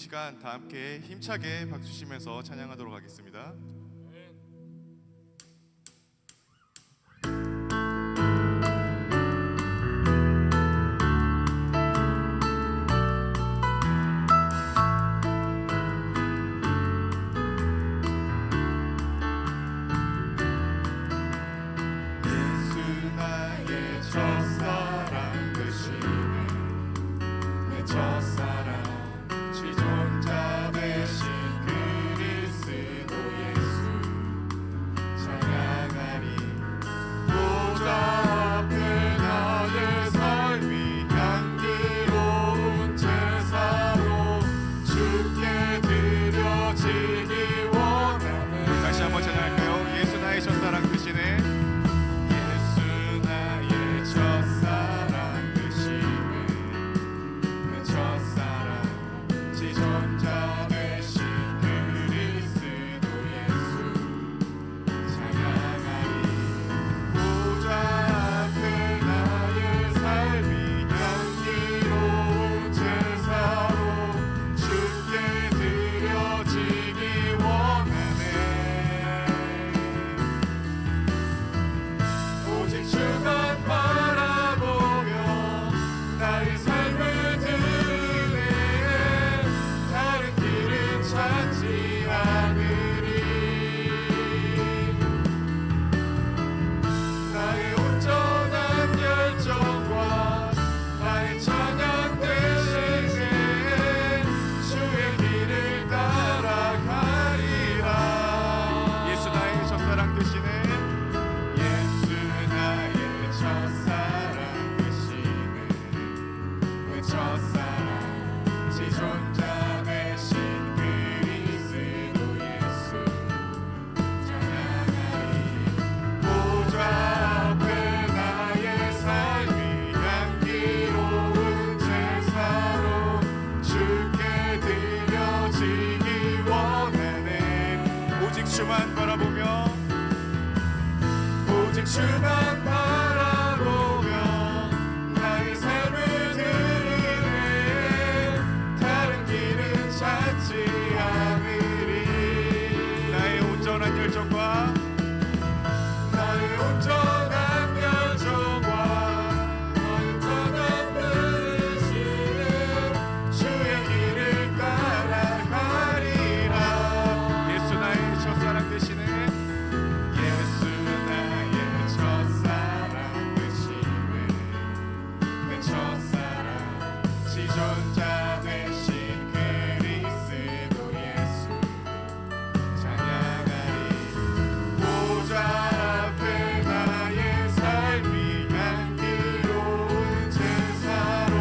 시간 다 함께 힘차게 박수 치면서 찬양하도록 하겠습니다. 주만 바라보며 오직 주만 바라보며 나의 삶을 드리네 다른 길은 찾지 않으리 나의 온전한 열정과 나의 온전한 열정과 온전한 뜻이는 주의 길을 따라가리라 예수 나의 첫사랑 되시네 예수 나의 첫사랑 되시네 내 첫사랑 지존자 되신 그리스도 예수 찬양하리 보좌 앞에 나의 삶이 향기로운 제사로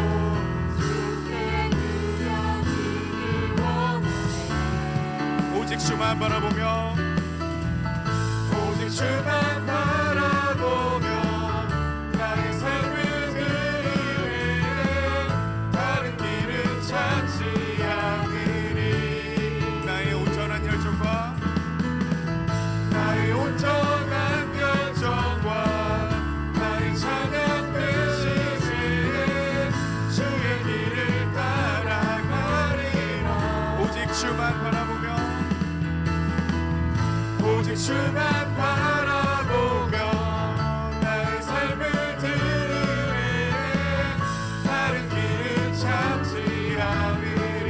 주께 드려지기 원하네 오직 주만 바라보며 오직 주만 바라보며 나의 삶을 드리네 다른 길은 찾지 않으리 나의 온전한 열정과 나의 온전한 열정과 나의 찬양 되시네 주의 길을 따라가리라 오직 주만 바라보며 오직 주만 바라보며 나의 삶을 드리네 다른 길은 찾지 않으리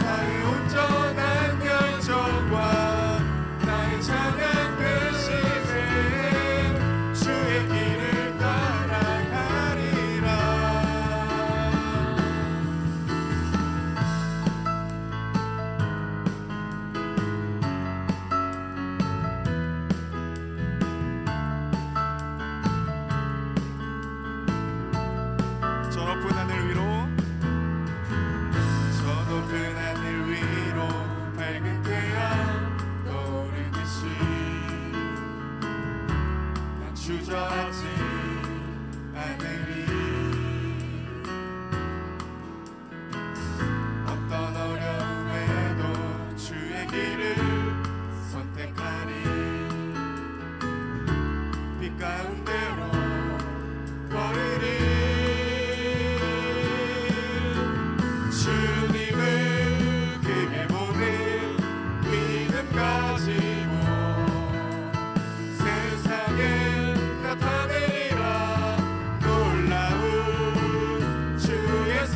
나의 온전한 열정과 나의 찬양 되시네 주의 길을 따라가리라 저 높은 하늘 위로 저 높은 하늘 위로 밝은 태양 떠오르듯이 난 주저하지 않으리 어떤 어려움에도 주의 길을 선택하리 빛 가운데로 걸으리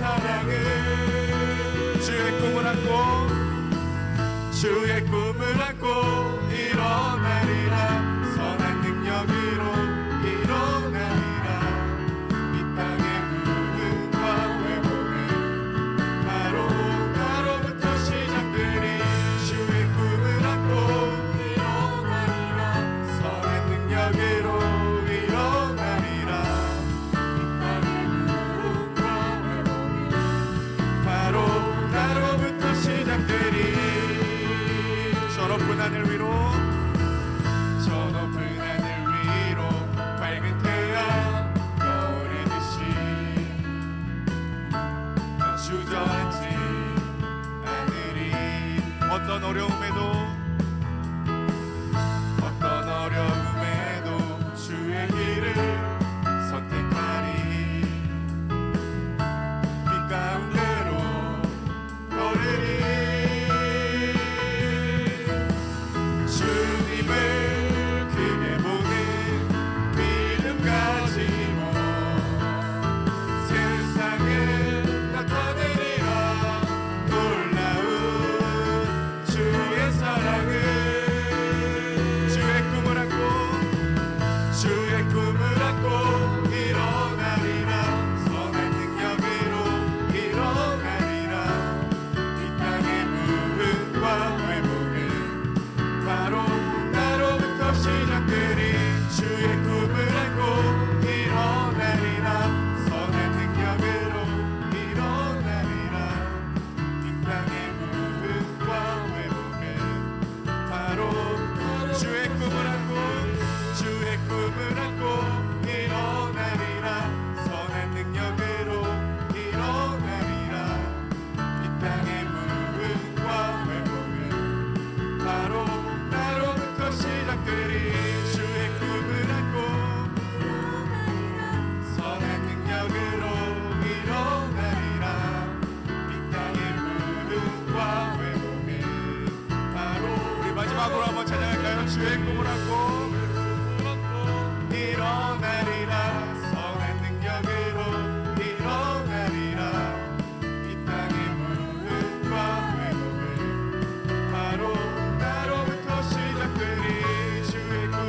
사랑은 주의 꿈을 안고 주의 꿈을 안고 일어나리라. 선한 능력으로 일어나리라. 이 땅의 부흥과 회복은 바로 나로부터 시작되리. 주의 꿈을 안고 일어나리라. 선한 능력으로 일어나리라. 이 땅의 부흥과 회복은 바로 나로부터 시작되리. 저 높은 하늘 위로 저 높은 하늘 위로 밝은 태양 떠오르듯이 주저앉지 않으리. 어떤 어려움에도 주의 길을 선택하리. 빛 가운데로 걸으리. 주님을 크게 보는 믿음 가지고 세상을 나타내리라. 놀라운 주의 사랑을 주의 꿈을 안고 주의 꿈을 안고 일어나리라. 선한 능력으로 일어나리라. 이 땅의 부흥과 회복은 바로 나로부터 시작되리. 주의 꿈을 안고 일어나리라. 선한 능력으로 일어나리라. 이 땅의 부흥과 회복은 바로 주의 꿈을 안고 주의 꿈을 안고 일어나리라. 선한 능력으로 일어나리라. 이 땅의 부흥과 회복은 바로 나로부터 시작되리. 주의 꿈을 안고 선한 능력으로 일어나리라. 이 땅의 부흥과 회복은 바로. 우리 마지막으로 한번 찬양할까요? 주의 꿈을 안고 일어나리라. 선한 능력으로 일어나리라. 이 땅의 부흥과 회복은 바로 나로부터 시작되리. 주의 꿈을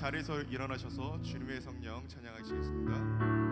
자리에서 일어나셔서 주님의 성령 찬양하시겠습니다.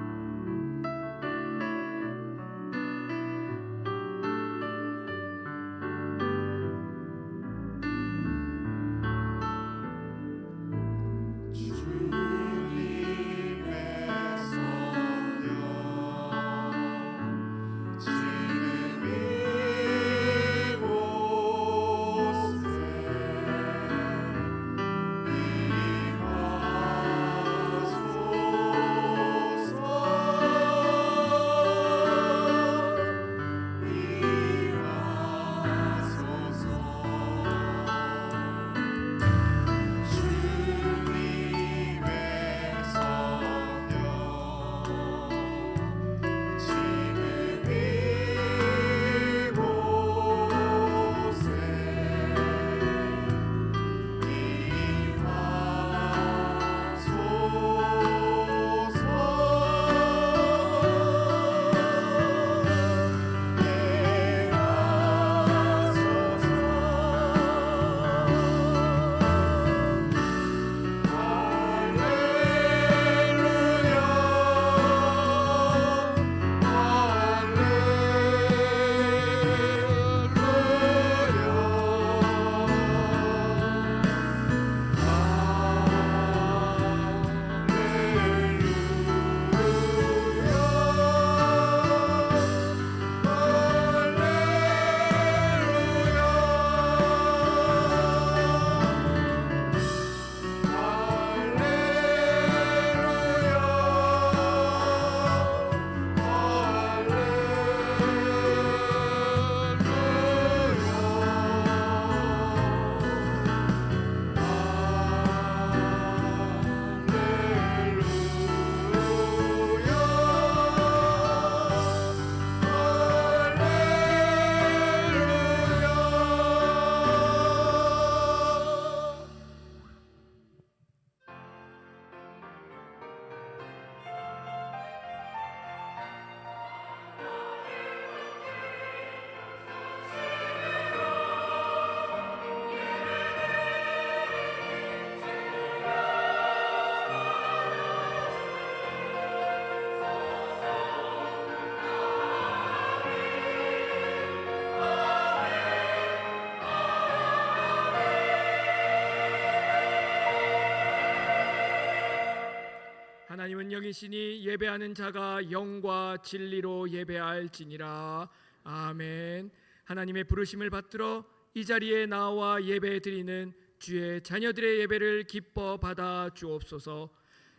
하나님은 영이시니 예배하는 자가 영과 진리로 예배할지니라. 아멘. 하나님의 부르심을 받들어 이 자리에 나와 예배드리는 주의 자녀들의 예배를 기뻐 받아 주옵소서.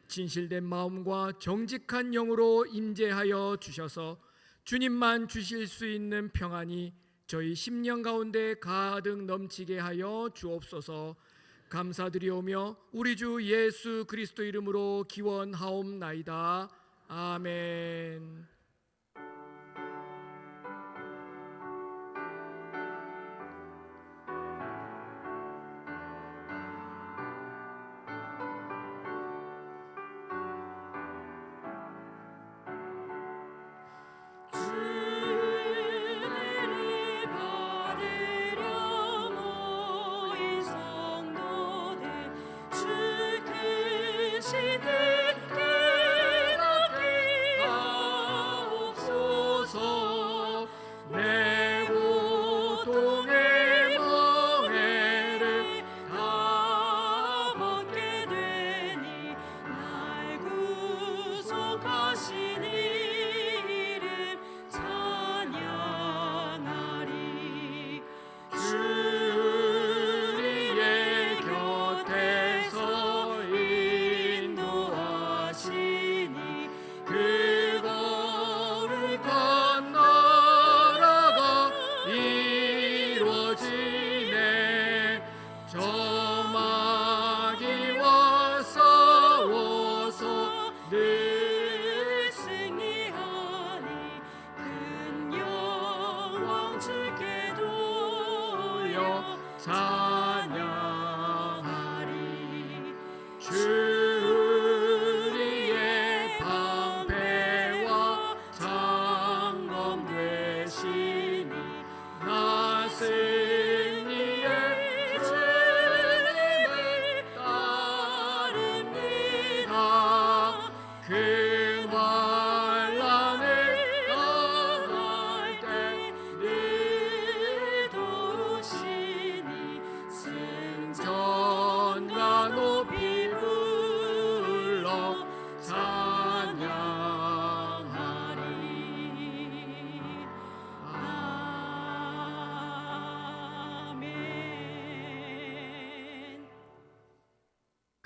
진실된 마음과 정직한 영으로 임재하여 주셔서 주님만 주실 수 있는 평안이 저희 심령 가운데 가득 넘치게 하여 주옵소서. 감사드리오며 우리 주 예수 그리스도 이름으로 기원하옵나이다. 아멘. 늘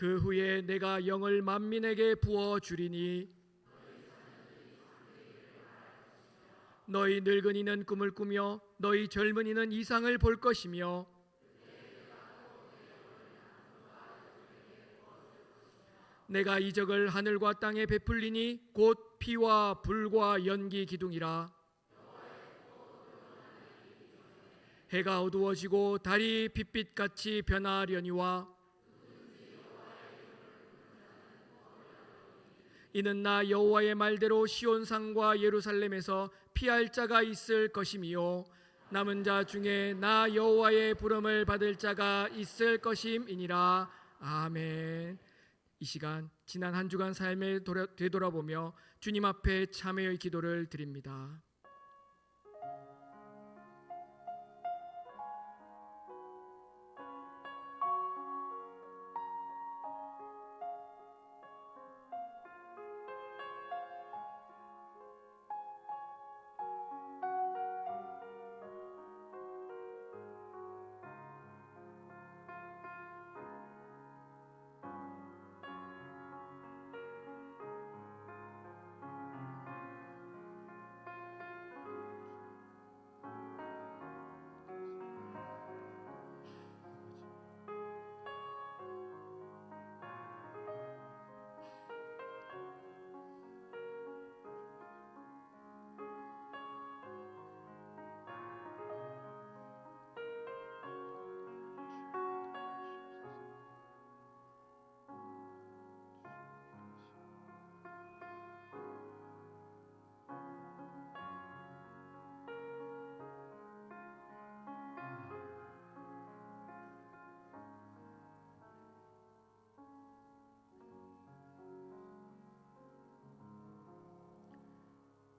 그 후에 내가 영을 만민에게 부어 주리니 너희 늙은이는 꿈을 꾸며 너희 젊은이는 이상을 볼 것이며 내가 이적을 하늘과 땅에 베풀리니 곧 피와 불과 연기 기둥이라. 해가 어두워지고 달이 빛빛같이 변하려니와 이는 나 여호와의 말대로 시온산과 예루살렘에서 피할 자가 있을 것이미요 남은 자 중에 나 여호와의 부름을 받을 자가 있을 것임이니라. 아멘. 이 시간 지난 한 주간 삶에 되돌아보며 주님 앞에 참회의 기도를 드립니다.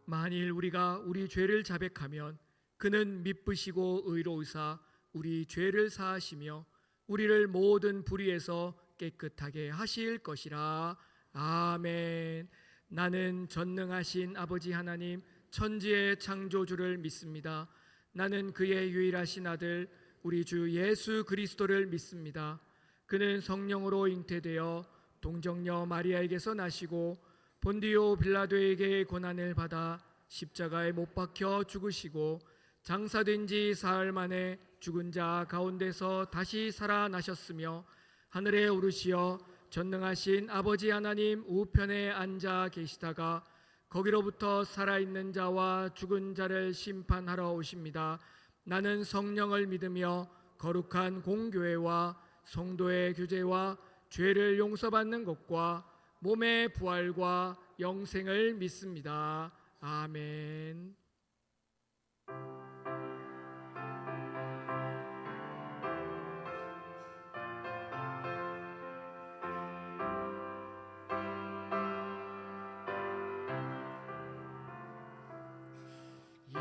만일 우리가 우리 죄를 자백하면 그는 미쁘시고 의로우사 우리 죄를 사하시며 우리를 모든 불의에서 깨끗하게 하실 것이라. 아멘. 나는 전능하신 아버지 하나님 천지의 창조주를 믿습니다. 나는 그의 유일하신 아들 우리 주 예수 그리스도를 믿습니다. 그는 성령으로 잉태되어 동정녀 마리아에게서 나시고 본디오 빌라도에게 고난을 받아 십자가에 못 박혀 죽으시고 장사된 지 사흘 만에 죽은 자 가운데서 다시 살아나셨으며 하늘에 오르시어 전능하신 아버지 하나님 우편에 앉아 계시다가 거기로부터 살아있는 자와 죽은 자를 심판하러 오십니다. 나는 성령을 믿으며 거룩한 공교회와 성도의 교제와 죄를 용서받는 것과 몸의 부활과 영생을 믿습니다. 아멘. 이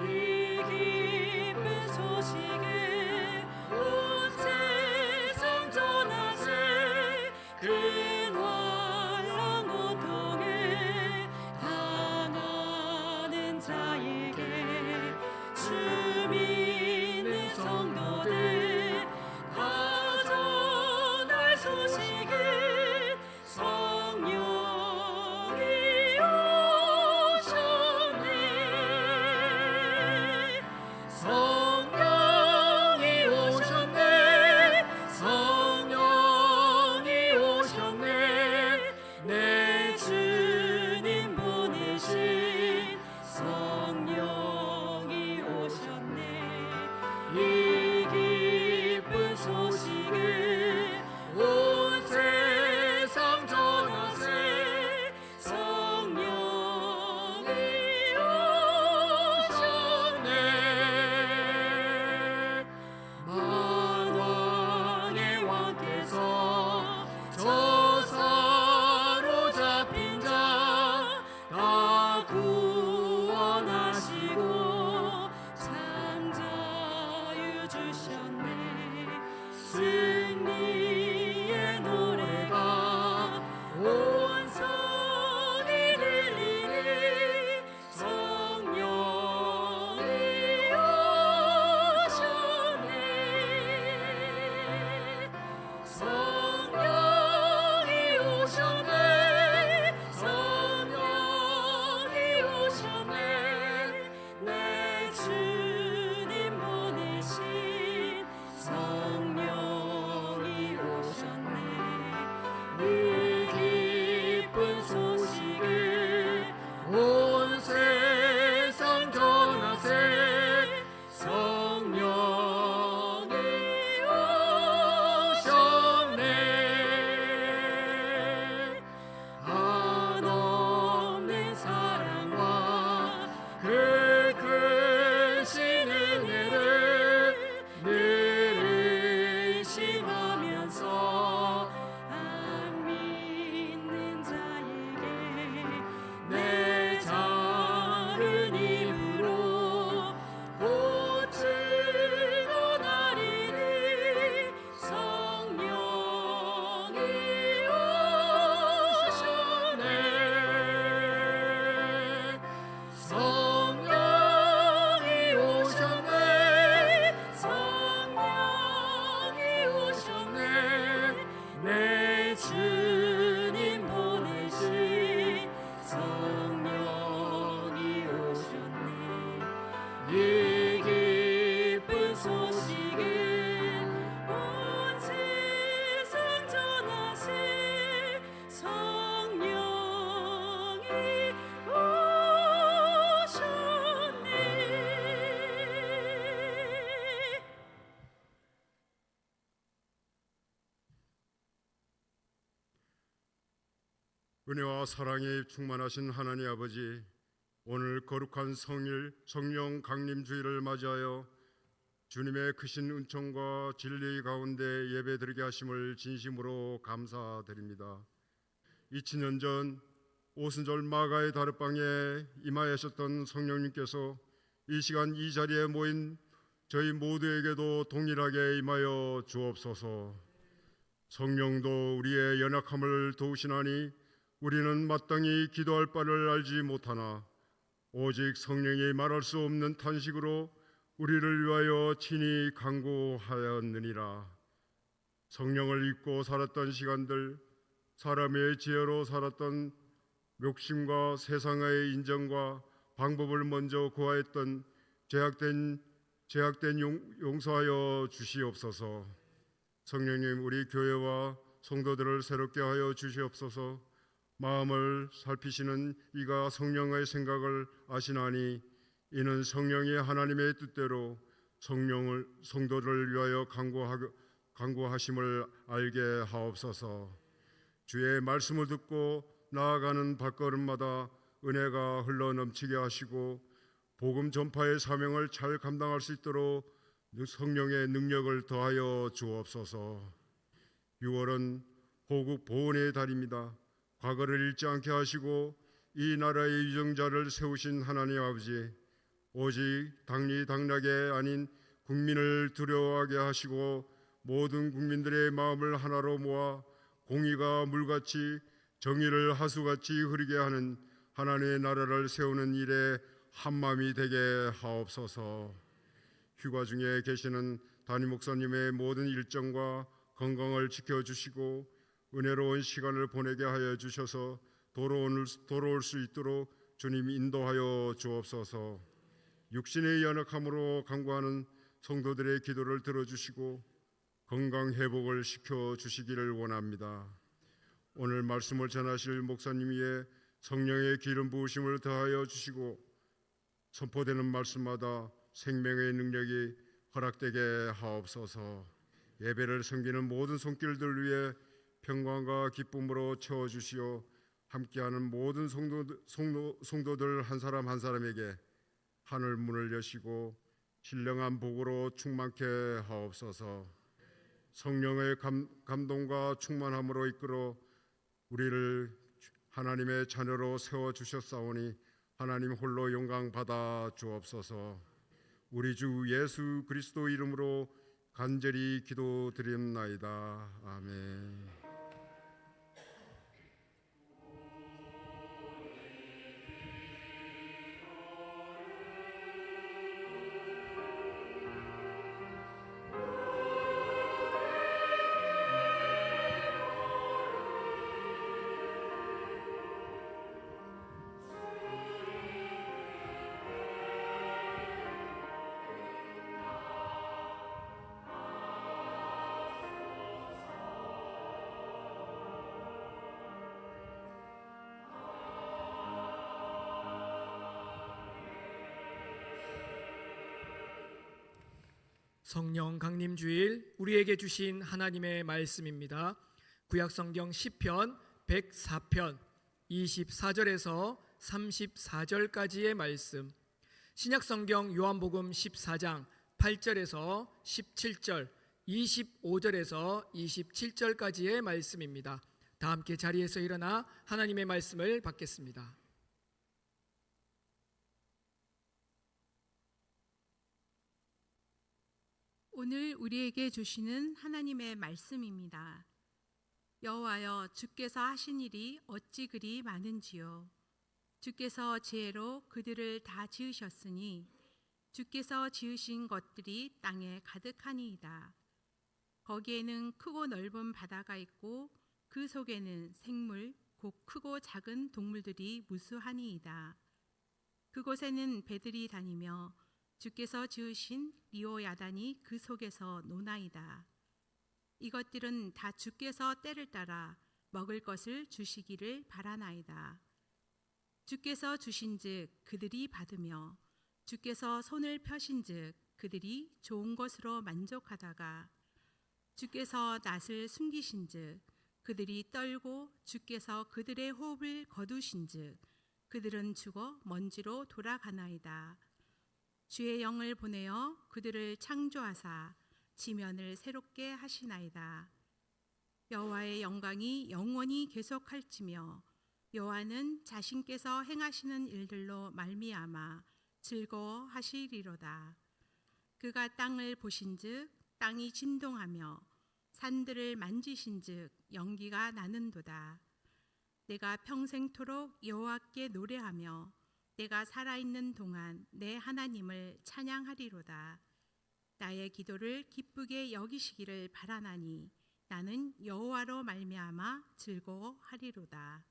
기쁜 소식에 온 세상 전하세. 근원한 고통에 당하는 자에게 주 은혜와 사랑이 충만하신 하나님 아버지, 오늘 거룩한 성일 성령 강림주일을 맞이하여 주님의 크신 은총과 진리 가운데 예배드리게 하심을 진심으로 감사드립니다. 2000년 전 오순절 마가의 다르방에 임하셨던 성령님께서 이 시간 이 자리에 모인 저희 모두에게도 동일하게 임하여 주옵소서. 성령도 우리의 연약함을 도우시나니 우리는 마땅히 기도할 바를 알지 못하나 오직 성령이 말할 수 없는 탄식으로 우리를 위하여 친히 간구하였느니라. 성령을 잊고 살았던 시간들, 사람의 지혜로 살았던 욕심과 세상의 인정과 방법을 먼저 구하였던 죄악된 용서하여 주시옵소서. 성령님, 우리 교회와 성도들을 새롭게 하여 주시옵소서. 마음을 살피시는 이가 성령의 생각을 아시나니 이는 성령이 하나님의 뜻대로 성도를 위하여 간구하심을 알게 하옵소서. 주의 말씀을 듣고 나아가는 발걸음마다 은혜가 흘러 넘치게 하시고 복음 전파의 사명을 잘 감당할 수 있도록 성령의 능력을 더하여 주옵소서. 6월은 호국 보훈의 달입니다. 과거를 잃지 않게 하시고 이 나라의 유정자를 세우신 하나님 아버지, 오직 당리당락이 아닌 국민을 두려워하게 하시고 모든 국민들의 마음을 하나로 모아 공의가 물같이 정의를 하수같이 흐르게 하는 하나님의 나라를 세우는 일에 한마음이 되게 하옵소서. 휴가 중에 계시는 담임 목사님의 모든 일정과 건강을 지켜주시고 은혜로운 시간을 보내게 하여 주셔서 돌아올 수 있도록 주님 인도하여 주옵소서. 육신의 연약함으로 간구하는 성도들의 기도를 들어주시고 건강 회복을 시켜주시기를 원합니다. 오늘 말씀을 전하실 목사님 위에 성령의 기름 부으심을 더하여 주시고 선포되는 말씀마다 생명의 능력이 허락되게 하옵소서. 예배를 섬기는 모든 손길들 위해 평강과 기쁨으로 채워주시어 함께하는 모든 성도들 한 사람 한 사람에게 하늘 문을 여시고 신령한 복으로 충만케 하옵소서. 성령의 감동과 충만함으로 이끌어 우리를 하나님의 자녀로 세워주셨사오니 하나님 홀로 영광 받아 주옵소서. 우리 주 예수 그리스도 이름으로 간절히 기도드립나이다. 아멘. 성령 강림주일 우리에게 주신 하나님의 말씀입니다. 구약성경 시편 104편 24절에서 34절까지의 말씀, 신약성경 요한복음 14장 8절에서 17절, 25절에서 27절까지의 말씀입니다. 다 함께 자리에서 일어나 하나님의 말씀을 받겠습니다. 오늘 우리에게 주시는 하나님의 말씀입니다. 여호와여, 주께서 하신 일이 어찌 그리 많은지요. 주께서 지혜로 그들을 다 지으셨으니 주께서 지으신 것들이 땅에 가득하니이다. 거기에는 크고 넓은 바다가 있고 그 속에는 생물 곧 크고 작은 동물들이 무수하니이다. 그곳에는 배들이 다니며 주께서 지으신 리오야단이 그 속에서 노나이다. 이것들은 다 주께서 때를 따라 먹을 것을 주시기를 바라나이다. 주께서 주신즉 그들이 받으며 주께서 손을 펴신즉 그들이 좋은 것으로 만족하다가 주께서 낯을 숨기신즉 그들이 떨고 주께서 그들의 호흡을 거두신즉 그들은 죽어 먼지로 돌아가나이다. 주의 영을 보내어 그들을 창조하사 지면을 새롭게 하시나이다. 여호와의 영광이 영원히 계속할지며 여호와는 자신께서 행하시는 일들로 말미암아 즐거워하시리로다. 그가 땅을 보신즉 땅이 진동하며 산들을 만지신즉 연기가 나는도다. 내가 평생토록 여호와께 노래하며 내가 살아있는 동안 내 하나님을 찬양하리로다. 나의 기도를 기쁘게 여기시기를 바라나니 나는 여호와로 말미암아 즐거워하리로다.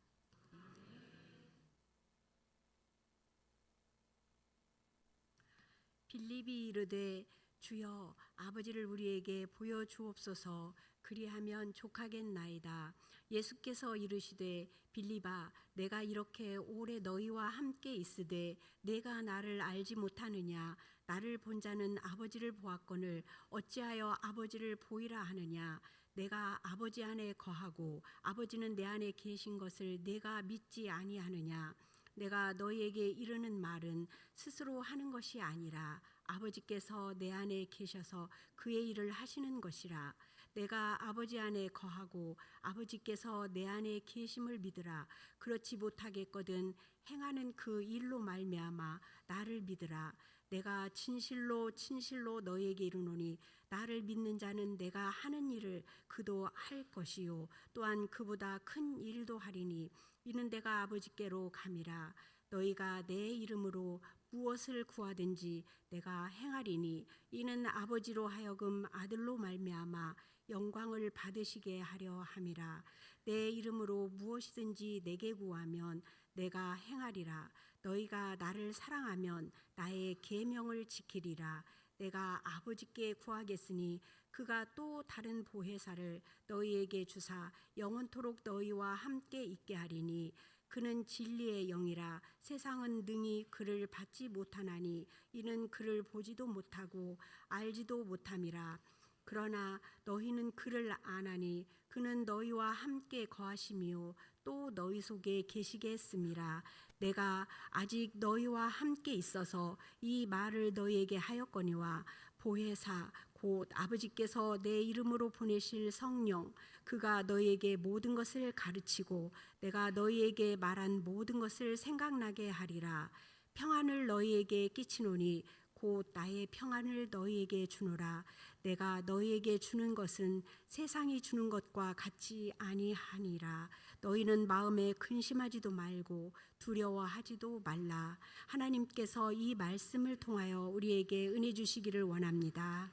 빌립이 이르되 주여 아버지를 우리에게 보여주옵소서. 그리하면 족하겠나이다. 예수께서 이르시되 빌립아 내가 이렇게 오래 너희와 함께 있으되 내가 나를 알지 못하느냐. 나를 본 자는 아버지를 보았거늘 어찌하여 아버지를 보이라 하느냐. 내가 아버지 안에 거하고 아버지는 내 안에 계신 것을 내가 믿지 아니하느냐. 내가 너희에게 이르는 말은 스스로 하는 것이 아니라 아버지께서 내 안에 계셔서 그의 일을 하시는 것이라. 내가 아버지 안에 거하고 아버지께서 내 안에 계심을 믿으라. 그렇지 못하겠거든 행하는 그 일로 말미암아 나를 믿으라. 내가 진실로 너희에게 이르노니 나를 믿는 자는 내가 하는 일을 그도 할 것이요 또한 그보다 큰 일도 하리니 이는 내가 아버지께로 감이라. 너희가 내 이름으로 무엇을 구하든지 내가 행하리니 이는 아버지로 하여금 아들로 말미암아 영광을 받으시게 하려 함이라. 내 이름으로 무엇이든지 내게 구하면 내가 행하리라. 너희가 나를 사랑하면 나의 계명을 지키리라. 내가 아버지께 구하겠으니 그가 또 다른 보혜사를 너희에게 주사 영원토록 너희와 함께 있게 하리니 그는 진리의 영이라. 세상은 능히 그를 받지 못하나니 이는 그를 보지도 못하고 알지도 못함이라. 그러나 너희는 그를 아나니 그는 너희와 함께 거하시며 또 너희 속에 계시게 했음이라. 내가 아직 너희와 함께 있어서 이 말을 너희에게 하였거니와 보혜사 곧 아버지께서 내 이름으로 보내실 성령 그가 너희에게 모든 것을 가르치고 내가 너희에게 말한 모든 것을 생각나게 하리라. 평안을 너희에게 끼치노니 곧 나의 평안을 너희에게 주노라. 내가 너희에게 주는 것은 세상이 주는 것과 같지 아니하니라. 너희는 마음에 근심하지도 말고 두려워하지도 말라. 하나님께서 이 말씀을 통하여 우리에게 은혜 주시기를 원합니다.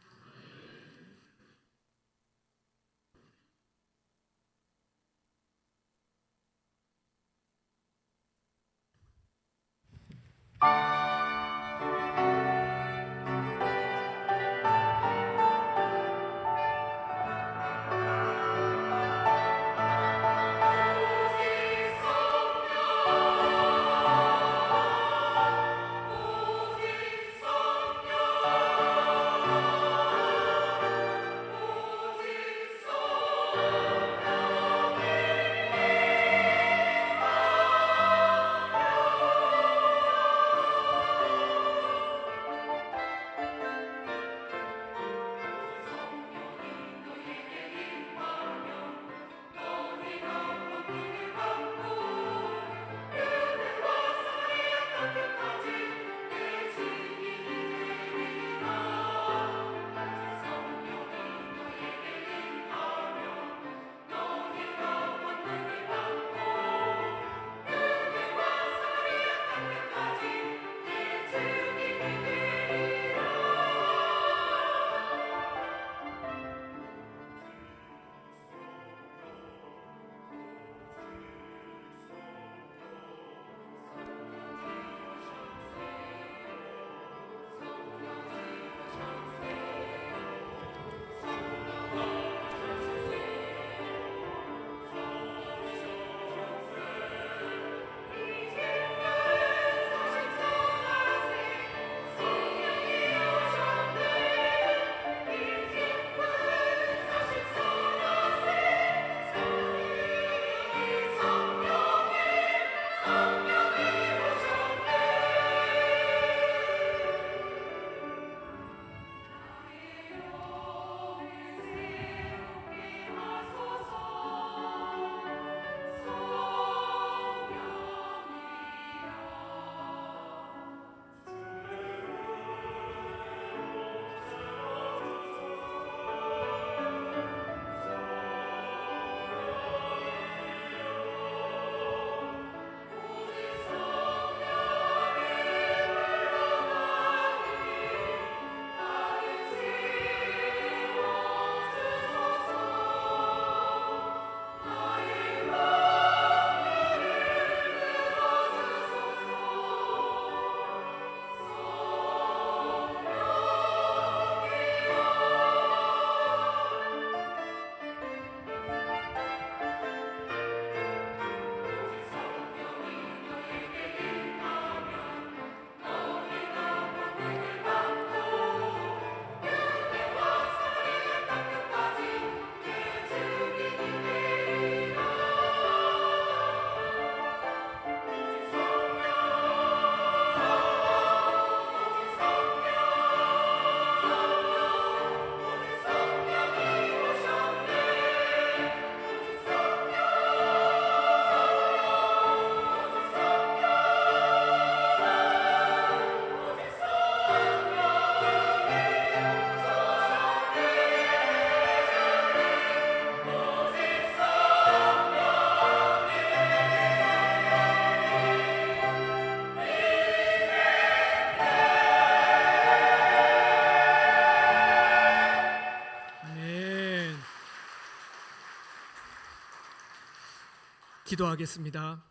기도하겠습니다.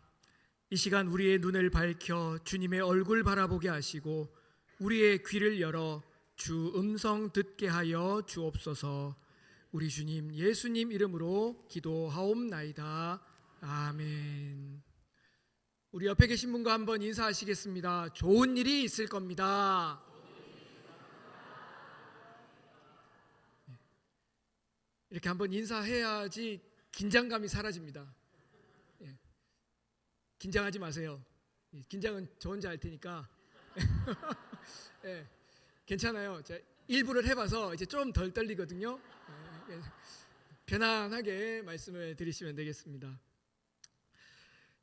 이 시간 우리의 눈을 밝혀 주님의 얼굴 바라보게 하시고 우리의 귀를 열어 주 음성 듣게 하여 주옵소서. 우리 주님 예수님 이름으로 기도하옵나이다. 아멘. 우리 옆에 계신 분과 한번 인사하시겠습니다. 좋은 일이 있을 겁니다. 이렇게 한번 인사해야지 긴장감이 사라집니다. 긴장하지 마세요. 긴장은 저 혼자 할 테니까. 괜찮아요. 제가 일부를 해봐서 이제 좀 덜 떨리거든요. 편안하게 말씀을 드리시면 되겠습니다.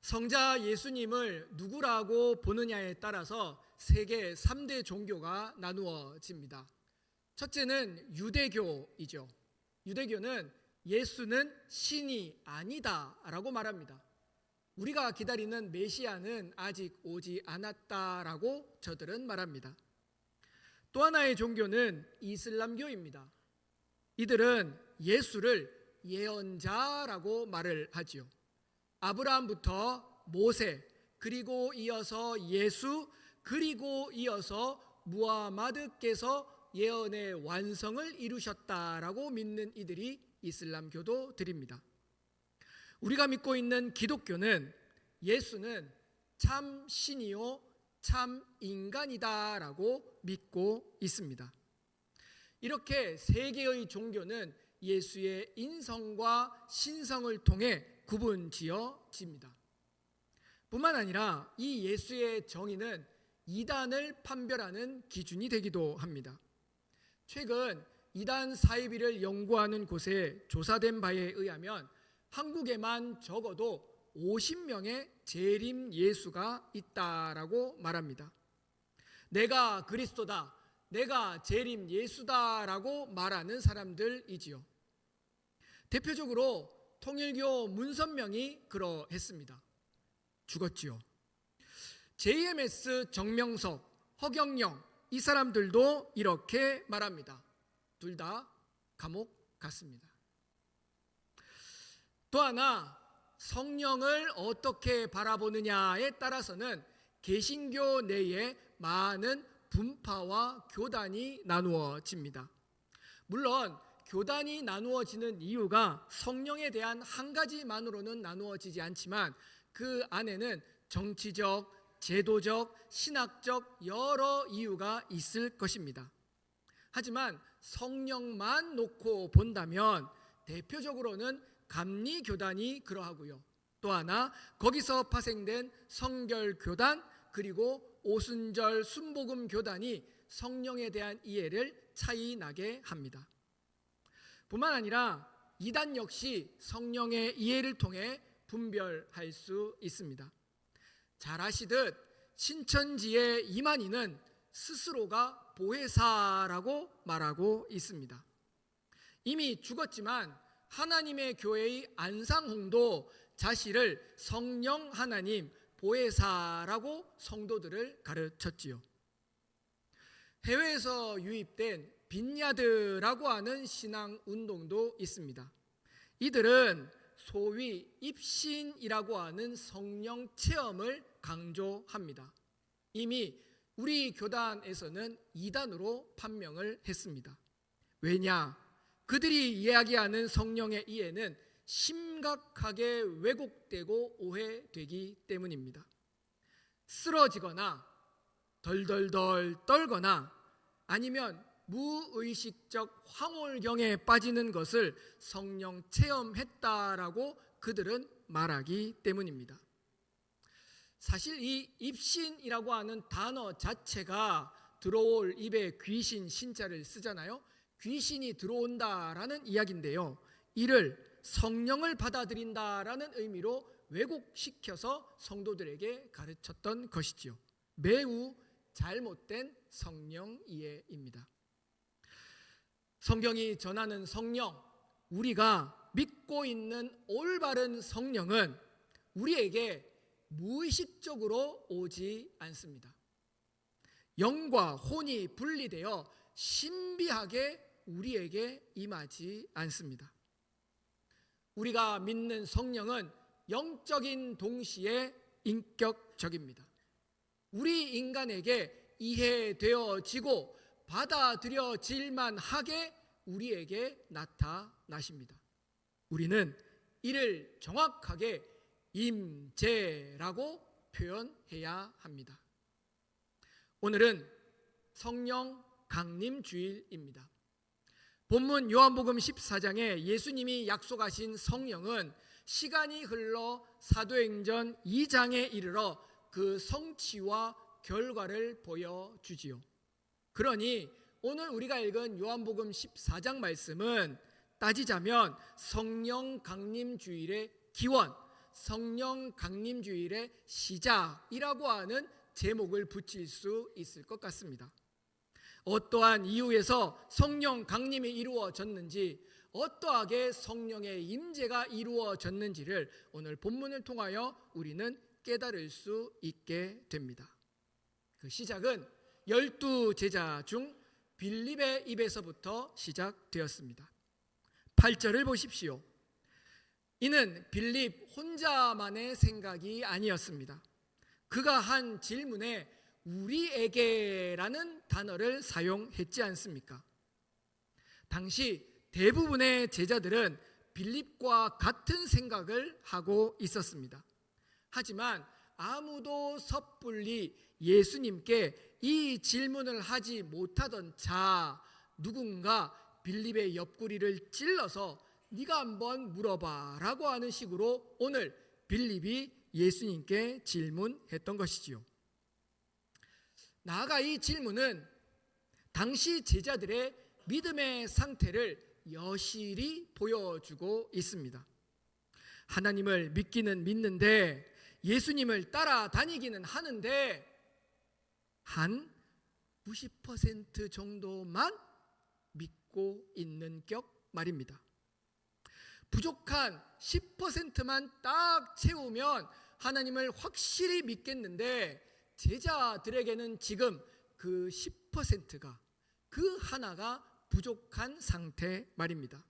성자 예수님을 누구라고 보느냐에 따라서 세계 3대 종교가 나누어집니다. 첫째는 유대교이죠. 유대교는 예수는 신이 아니다라고 말합니다. 우리가 기다리는 메시아는 아직 오지 않았다라고 저들은 말합니다. 또 하나의 종교는 이슬람교입니다. 이들은 예수를 예언자라고 말을 하지요. 아브라함부터 모세, 그리고 이어서 예수, 그리고 이어서 무하마드께서 예언의 완성을 이루셨다라고 믿는 이들이 이슬람교도들입니다. 우리가 믿고 있는 기독교는 예수는 참 신이요 참 인간이다라고 믿고 있습니다. 이렇게 세 개의 종교는 예수의 인성과 신성을 통해 구분지어집니다. 뿐만 아니라 이 예수의 정의는 이단을 판별하는 기준이 되기도 합니다. 최근 이단 사이비를 연구하는 곳에 조사된 바에 의하면 한국에만 적어도 50명의 재림 예수가 있다라고 말합니다. 내가 그리스도다, 내가 재림 예수다라고 말하는 사람들이지요. 대표적으로 통일교 문선명이 그러했습니다. 죽었지요. JMS 정명석, 허경영 이 사람들도 이렇게 말합니다. 둘 다 감옥 갔습니다. 또 하나 성령을 어떻게 바라보느냐에 따라서는 개신교 내에 많은 분파와 교단이 나누어집니다. 물론 교단이 나누어지는 이유가 성령에 대한 한 가지만으로는 나누어지지 않지만 그 안에는 정치적, 제도적, 신학적 여러 이유가 있을 것입니다. 하지만 성령만 놓고 본다면 대표적으로는 감리교단이 그러하고요. 또 하나 거기서 파생된 성결교단 그리고 오순절 순복음교단이 성령에 대한 이해를 차이나게 합니다. 뿐만 아니라 이단 역시 성령의 이해를 통해 분별할 수 있습니다. 잘 아시듯 신천지의 이만희는 스스로가 보혜사라고 말하고 있습니다. 이미 죽었지만 하나님의 교회의 안상홍도 자신을 성령 하나님 보혜사라고 성도들을 가르쳤지요. 해외에서 유입된 빈야드라고 하는 신앙 운동도 있습니다. 이들은 소위 입신이라고 하는 성령 체험을 강조합니다. 이미 우리 교단에서는 이단으로 판명을 했습니다. 왜냐? 그들이 이야기하는 성령의 이해는 심각하게 왜곡되고 오해되기 때문입니다. 쓰러지거나 덜덜덜 떨거나 아니면 무의식적 황홀경에 빠지는 것을 성령 체험했다라고 그들은 말하기 때문입니다. 사실 이 입신이라고 하는 단어 자체가 들어올 입에 귀신 신자를 쓰잖아요. 귀신이 들어온다라는 이야기인데요. 이를 성령을 받아들인다라는 의미로 왜곡시켜서 성도들에게 가르쳤던 것이지요. 매우 잘못된 성령 이해입니다. 성경이 전하는 성령, 우리가 믿고 있는 올바른 성령은 우리에게 무의식적으로 오지 않습니다. 영과 혼이 분리되어 신비하게 우리에게 임하지 않습니다. 우리가 믿는 성령은 영적인 동시에 인격적입니다. 우리 인간에게 이해되어지고 받아들여질만 하게 우리에게 나타나십니다. 우리는 이를 정확하게 임재라고 표현해야 합니다. 오늘은 성령 강림 주일입니다. 본문 요한복음 14장에 예수님이 약속하신 성령은 시간이 흘러 사도행전 2장에 이르러 그 성취와 결과를 보여주지요. 그러니 오늘 우리가 읽은 요한복음 14장 말씀은 따지자면 성령 강림 주일의 기원, 성령 강림 주일의 시작이라고 하는 제목을 붙일 수 있을 것 같습니다. 어떠한 이유에서 성령 강림이 이루어졌는지, 어떠하게 성령의 임재가 이루어졌는지를 오늘 본문을 통하여 우리는 깨달을 수 있게 됩니다. 그 시작은 12제자 중 빌립의 입에서부터 시작되었습니다. 8절을 보십시오. 이는 빌립 혼자만의 생각이 아니었습니다. 그가 한 질문에 우리에게라는 단어를 사용했지 않습니까? 당시 대부분의 제자들은 빌립과 같은 생각을 하고 있었습니다. 하지만 아무도 섣불리 예수님께 이 질문을 하지 못하던 차, 누군가 빌립의 옆구리를 찔러서 네가 한번 물어봐 라고 하는 식으로 오늘 빌립이 예수님께 질문했던 것이지요. 나아가 이 질문은 당시 제자들의 믿음의 상태를 여실히 보여주고 있습니다. 하나님을 믿기는 믿는데 예수님을 따라다니기는 하는데 한 90% 정도만 믿고 있는 격 말입니다. 부족한 10%만 딱 채우면 하나님을 확실히 믿겠는데 제자들에게는 지금 그 10%가, 그 하나가 부족한 상태 말입니다.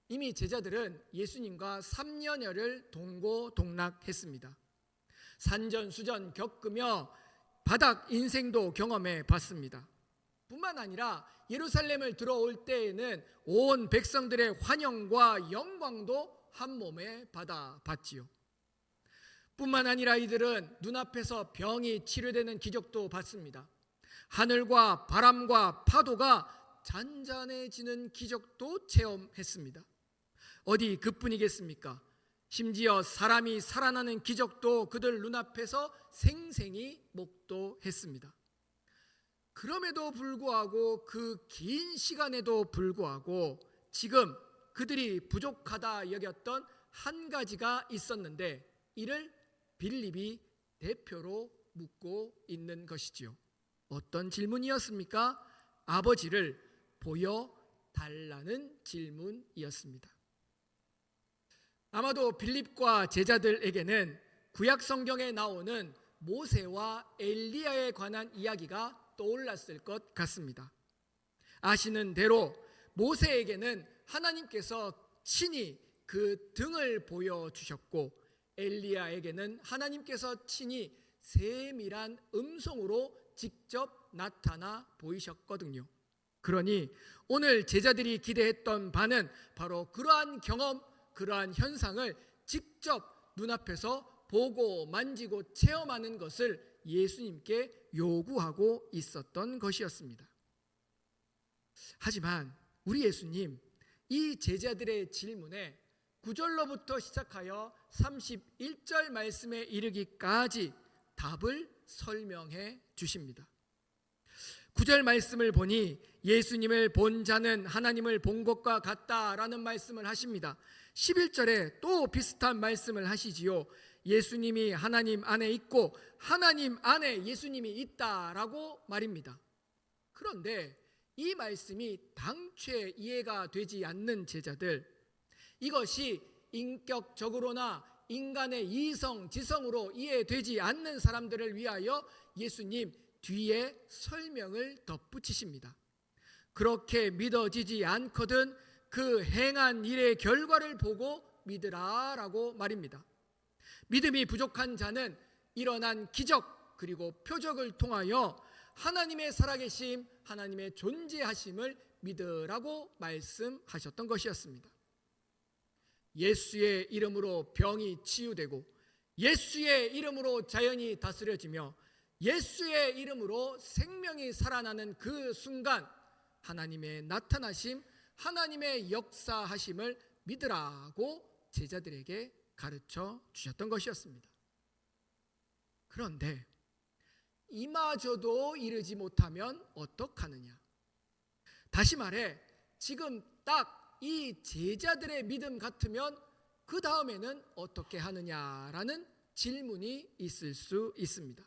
이미 제자들은 예수님과 3년여를 동고동락했습니다. 산전수전 겪으며 바닥 인생도 경험해 봤습니다. 뿐만 아니라 예루살렘을 들어올 때에는 온 백성들의 환영과 영광도 한 몸에 받아봤지요. 뿐만 아니라 이들은 눈앞에서 병이 치료되는 기적도 봤습니다. 하늘과 바람과 파도가 잔잔해지는 기적도 체험했습니다. 어디 그뿐이겠습니까? 심지어 사람이 살아나는 기적도 그들 눈앞에서 생생히 목도했습니다. 그럼에도 불구하고 그 긴 시간에도 불구하고 지금 그들이 부족하다 여겼던 한 가지가 있었는데 이를 빌립이 대표로 묻고 있는 것이지요. 어떤 질문이었습니까? 아버지를 보여달라는 질문이었습니다. 아마도 빌립과 제자들에게는 구약 성경에 나오는 모세와 엘리야에 관한 이야기가 떠올랐을 것 같습니다. 아시는 대로 모세에게는 하나님께서 친히 그 등을 보여주셨고 엘리야에게는 하나님께서 친히 세밀한 음성으로 직접 나타나 보이셨거든요. 그러니 오늘 제자들이 기대했던 바는 바로 그러한 경험, 그러한 현상을 직접 눈앞에서 보고 만지고 체험하는 것을 예수님께 요구하고 있었던 것이었습니다. 하지만 우리 예수님 이 제자들의 질문에 9절로부터 시작하여 31절 말씀에 이르기까지 답을 설명해 주십니다. 9절 말씀을 보니 예수님을 본 자는 하나님을 본 것과 같다라는 말씀을 하십니다. 11절에 또 비슷한 말씀을 하시지요. 예수님이 하나님 안에 있고 하나님 안에 예수님이 있다라고 말입니다. 그런데 이 말씀이 당최 이해가 되지 않는 제자들, 이것이 인격적으로나 인간의 이성, 지성으로 이해되지 않는 사람들을 위하여 예수님 뒤에 설명을 덧붙이십니다. 그렇게 믿어지지 않거든 그 행한 일의 결과를 보고 믿으라라고 말입니다. 믿음이 부족한 자는 일어난 기적 그리고 표적을 통하여 하나님의 살아계심, 하나님의 존재하심을 믿으라고 말씀하셨던 것이었습니다. 예수의 이름으로 병이 치유되고 예수의 이름으로 자연이 다스려지며 예수의 이름으로 생명이 살아나는 그 순간 하나님의 나타나심, 하나님의 역사하심을 믿으라고 제자들에게 가르쳐 주셨던 것이었습니다. 그런데 이마저도 이르지 못하면 어떡하느냐? 다시 말해 지금 딱 이 제자들의 믿음 같으면 그 다음에는 어떻게 하느냐라는 질문이 있을 수 있습니다.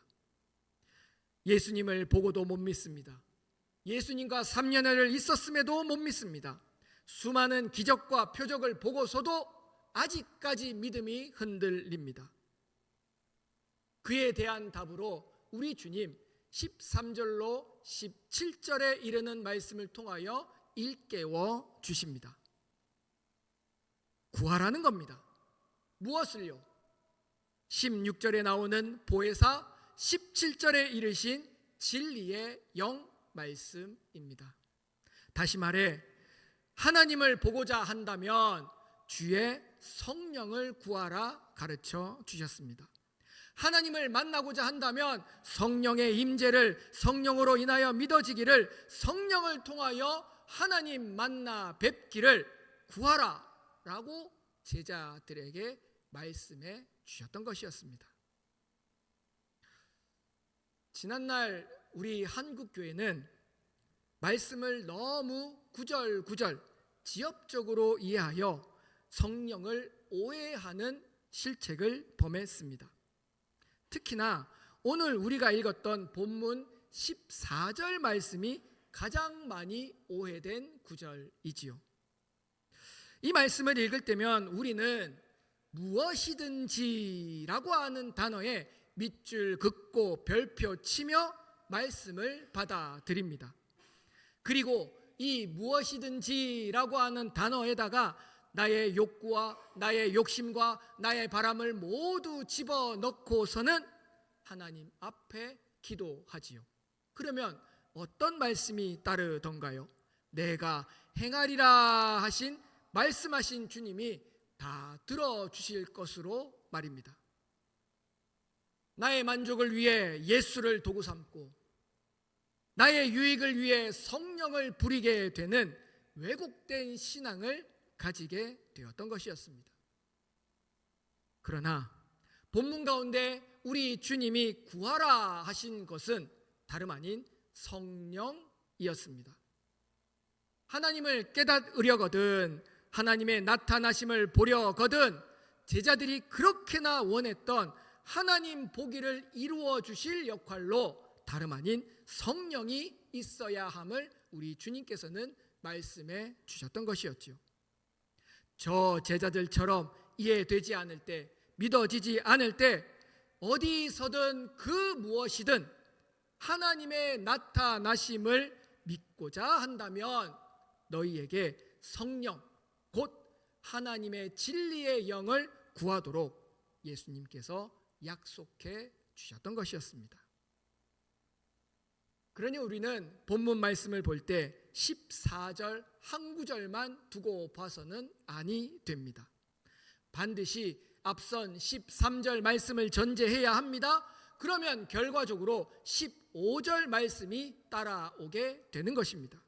예수님을 보고도 못 믿습니다. 예수님과 3년을 있었음에도 못 믿습니다. 수많은 기적과 표적을 보고서도 아직까지 믿음이 흔들립니다. 그에 대한 답으로 우리 주님 13절로 17절에 이르는 말씀을 통하여 일깨워 주십니다. 구하라는 겁니다. 무엇을요? 16절에 나오는 보혜사, 17절에 이르신 진리의 영 말씀입니다. 다시 말해 하나님을 보고자 한다면 주의 성령을 구하라 가르쳐 주셨습니다. 하나님을 만나고자 한다면 성령의 임재를, 성령으로 인하여 믿어지기를, 성령을 통하여 하나님 만나 뵙기를 구하라 라고 제자들에게 말씀해 주셨던 것이었습니다. 지난날 우리 한국교회는 말씀을 너무 구절구절 지엽적으로 이해하여 성령을 오해하는 실책을 범했습니다. 특히나 오늘 우리가 읽었던 본문 14절 말씀이 가장 많이 오해된 구절이지요. 이 말씀을 읽을 때면 우리는 무엇이든지라고 하는 단어에 밑줄 긋고 별표 치며 말씀을 받아들입니다. 그리고 이 무엇이든지라고 하는 단어에다가 나의 욕구와 나의 욕심과 나의 바람을 모두 집어넣고서는 하나님 앞에 기도하지요. 그러면 어떤 말씀이 따르던가요? 내가 행하리라 하신 말씀하신 주님이 다 들어주실 것으로 말입니다. 나의 만족을 위해 예수를 도구 삼고 나의 유익을 위해 성령을 부리게 되는 왜곡된 신앙을 가지게 되었던 것이었습니다. 그러나 본문 가운데 우리 주님이 구하라 하신 것은 다름 아닌 성령이었습니다. 하나님을 깨닫으려거든, 하나님의 나타나심을 보려거든 제자들이 그렇게나 원했던 하나님 보기를 이루어 주실 역할로 다름 아닌 성령이 있어야 함을 우리 주님께서는 말씀해 주셨던 것이었지요. 저 제자들처럼 이해되지 않을 때, 믿어지지 않을 때 어디서든 그 무엇이든 하나님의 나타나심을 믿고자 한다면 너희에게 성령 곧 하나님의 진리의 영을 구하도록 예수님께서 약속해 주셨던 것이었습니다. 그러니 우리는 본문 말씀을 볼 때 14절 한 구절만 두고 봐서는 아니 됩니다. 반드시 앞선 13절 말씀을 전제해야 합니다. 그러면 결과적으로 15절 말씀이 따라오게 되는 것입니다.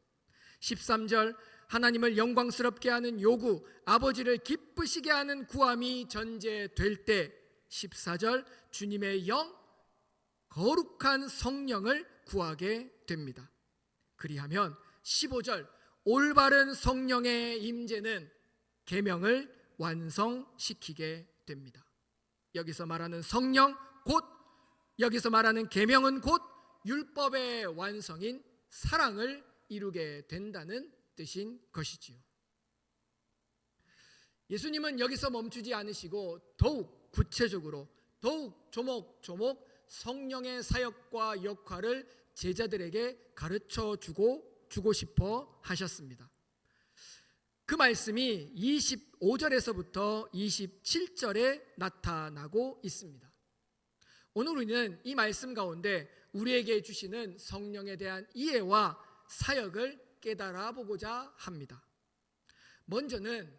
13절 하나님을 영광스럽게 하는 요구, 아버지를 기쁘시게 하는 구함이 전제될 때 14절 주님의 영, 거룩한 성령을 구하게 됩니다. 그리하면 15절 올바른 성령의 임재는 계명을 완성시키게 됩니다. 여기서 말하는 성령 곧, 여기서 말하는 계명은 곧 율법의 완성인 사랑을 이루게 된다는 뜻인 것이지요. 예수님은 여기서 멈추지 않으시고 더욱 구체적으로, 더욱 조목조목 성령의 사역과 역할을 제자들에게 가르쳐 주고 싶어 하셨습니다. 그 말씀이 25절에서부터 27절에 나타나고 있습니다. 오늘 우리는 이 말씀 가운데 우리에게 주시는 성령에 대한 이해와 사역을 깨달아 보고자 합니다. 먼저는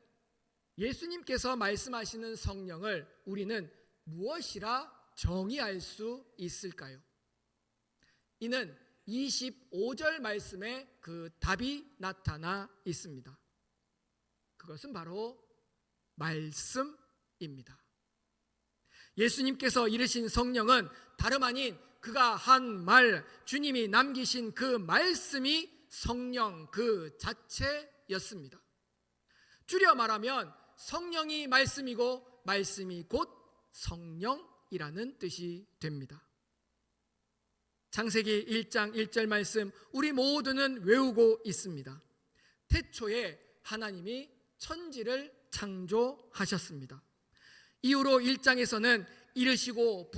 예수님께서 말씀하시는 성령을 우리는 무엇이라 정의할 수 있을까요? 이는 25절 말씀에 그 답이 나타나 있습니다. 그것은 바로 말씀입니다. 예수님께서 이르신 성령은 다름 아닌 그가 한 말, 주님이 남기신 그 말씀이 성령 그 자체였습니다. 줄여 말하면 성령이 말씀이고 말씀이 곧 성령이라는 뜻이 됩니다. 창세기 1장 1절 말씀 우리 모두는 외우고 있습니다. 태초에 하나님이 천지를 창조하셨습니다. 이후로 1장에서는 이르시고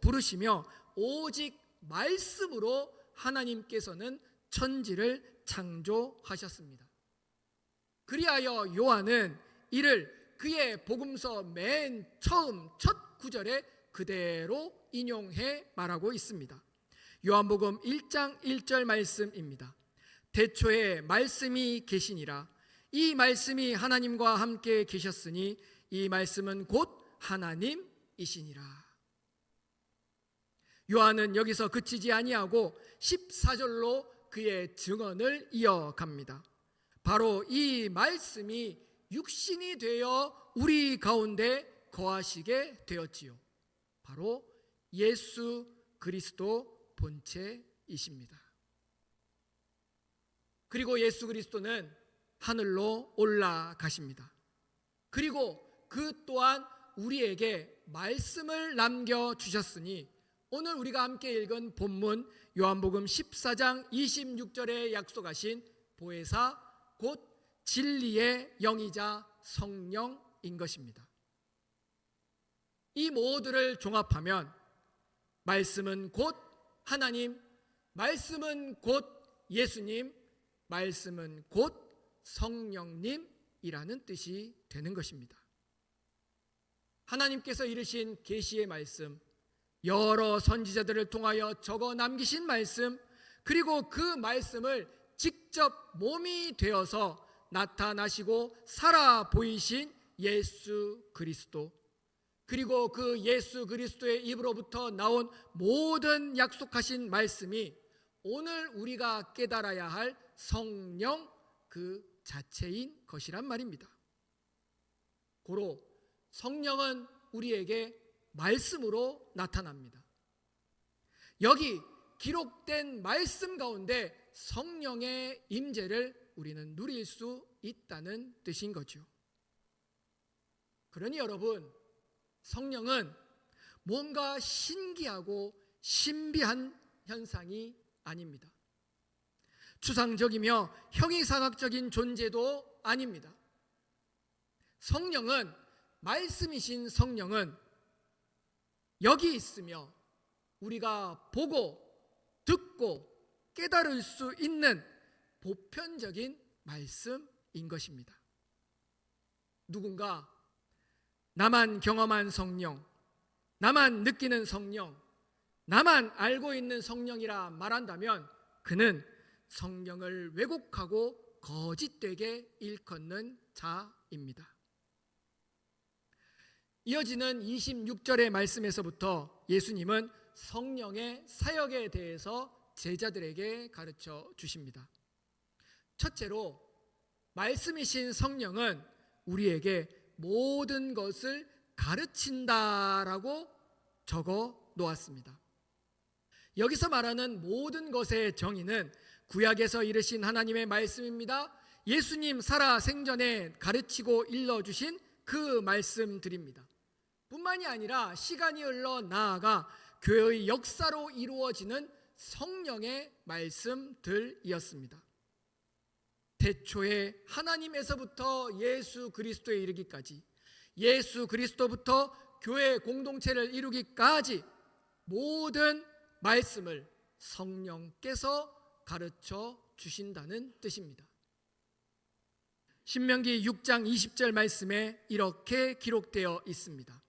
부르시며 오직 말씀으로 하나님께서는 천지를 창조하셨습니다. 그리하여 요한은 이를 그의 복음서 맨 처음 첫 구절에 그대로 인용해 말하고 있습니다. 요한복음 1장 1절 말씀입니다. 태초에 말씀이 계시니라. 이 말씀이 하나님과 함께 계셨으니 이 말씀은 곧 하나님이시니라. 요한은 여기서 그치지 아니하고 14절로 그의 증언을 이어갑니다. 바로 이 말씀이 육신이 되어 우리 가운데 거하시게 되었지요. 바로 예수 그리스도 본체이십니다. 그리고 예수 그리스도는 하늘로 올라가십니다. 그리고 그 또한 우리에게 말씀을 남겨주셨으니 오늘 우리가 함께 읽은 본문 요한복음 14장 26절에 약속하신 보혜사 곧 진리의 영이자 성령인 것입니다. 이 모두를 종합하면 말씀은 곧 하나님, 말씀은 곧 예수님, 말씀은 곧 성령님이라는 뜻이 되는 것입니다. 하나님께서 이르신 계시의 말씀, 여러 선지자들을 통하여 적어 남기신 말씀, 그리고 그 말씀을 직접 몸이 되어서 나타나시고 살아 보이신 예수 그리스도, 그리고 그 예수 그리스도의 입으로부터 나온 모든 약속하신 말씀이 오늘 우리가 깨달아야 할 성령 그 자체인 것이란 말입니다. 고로 성령은 우리에게 말씀으로 나타납니다. 여기 기록된 말씀 가운데 성령의 임재를 우리는 누릴 수 있다는 뜻인 거죠. 그러니 여러분, 성령은 뭔가 신기하고 신비한 현상이 아닙니다. 추상적이며 형이상학적인 존재도 아닙니다. 성령은, 말씀이신 성령은 여기 있으며 우리가 보고 듣고 깨달을 수 있는 보편적인 말씀인 것입니다. 누군가 나만 경험한 성령, 나만 느끼는 성령, 나만 알고 있는 성령이라 말한다면 그는 성령을 왜곡하고 거짓되게 일컫는 자입니다. 이어지는 26절의 말씀에서부터 예수님은 성령의 사역에 대해서 제자들에게 가르쳐 주십니다. 첫째로 말씀이신 성령은 우리에게 모든 것을 가르친다라고 적어 놓았습니다. 여기서 말하는 모든 것의 정의는 구약에서 이르신 하나님의 말씀입니다. 예수님 살아 생전에 가르치고 일러주신 그 말씀들입니다. 뿐만이 아니라 시간이 흘러 나아가 교회의 역사로 이루어지는 성령의 말씀들이었습니다. 태초에 하나님에서부터 예수 그리스도에 이르기까지, 예수 그리스도부터 교회 공동체를 이루기까지 모든 말씀을 성령께서 가르쳐 주신다는 뜻입니다. 신명기 6장 20절 말씀에 이렇게 기록되어 있습니다.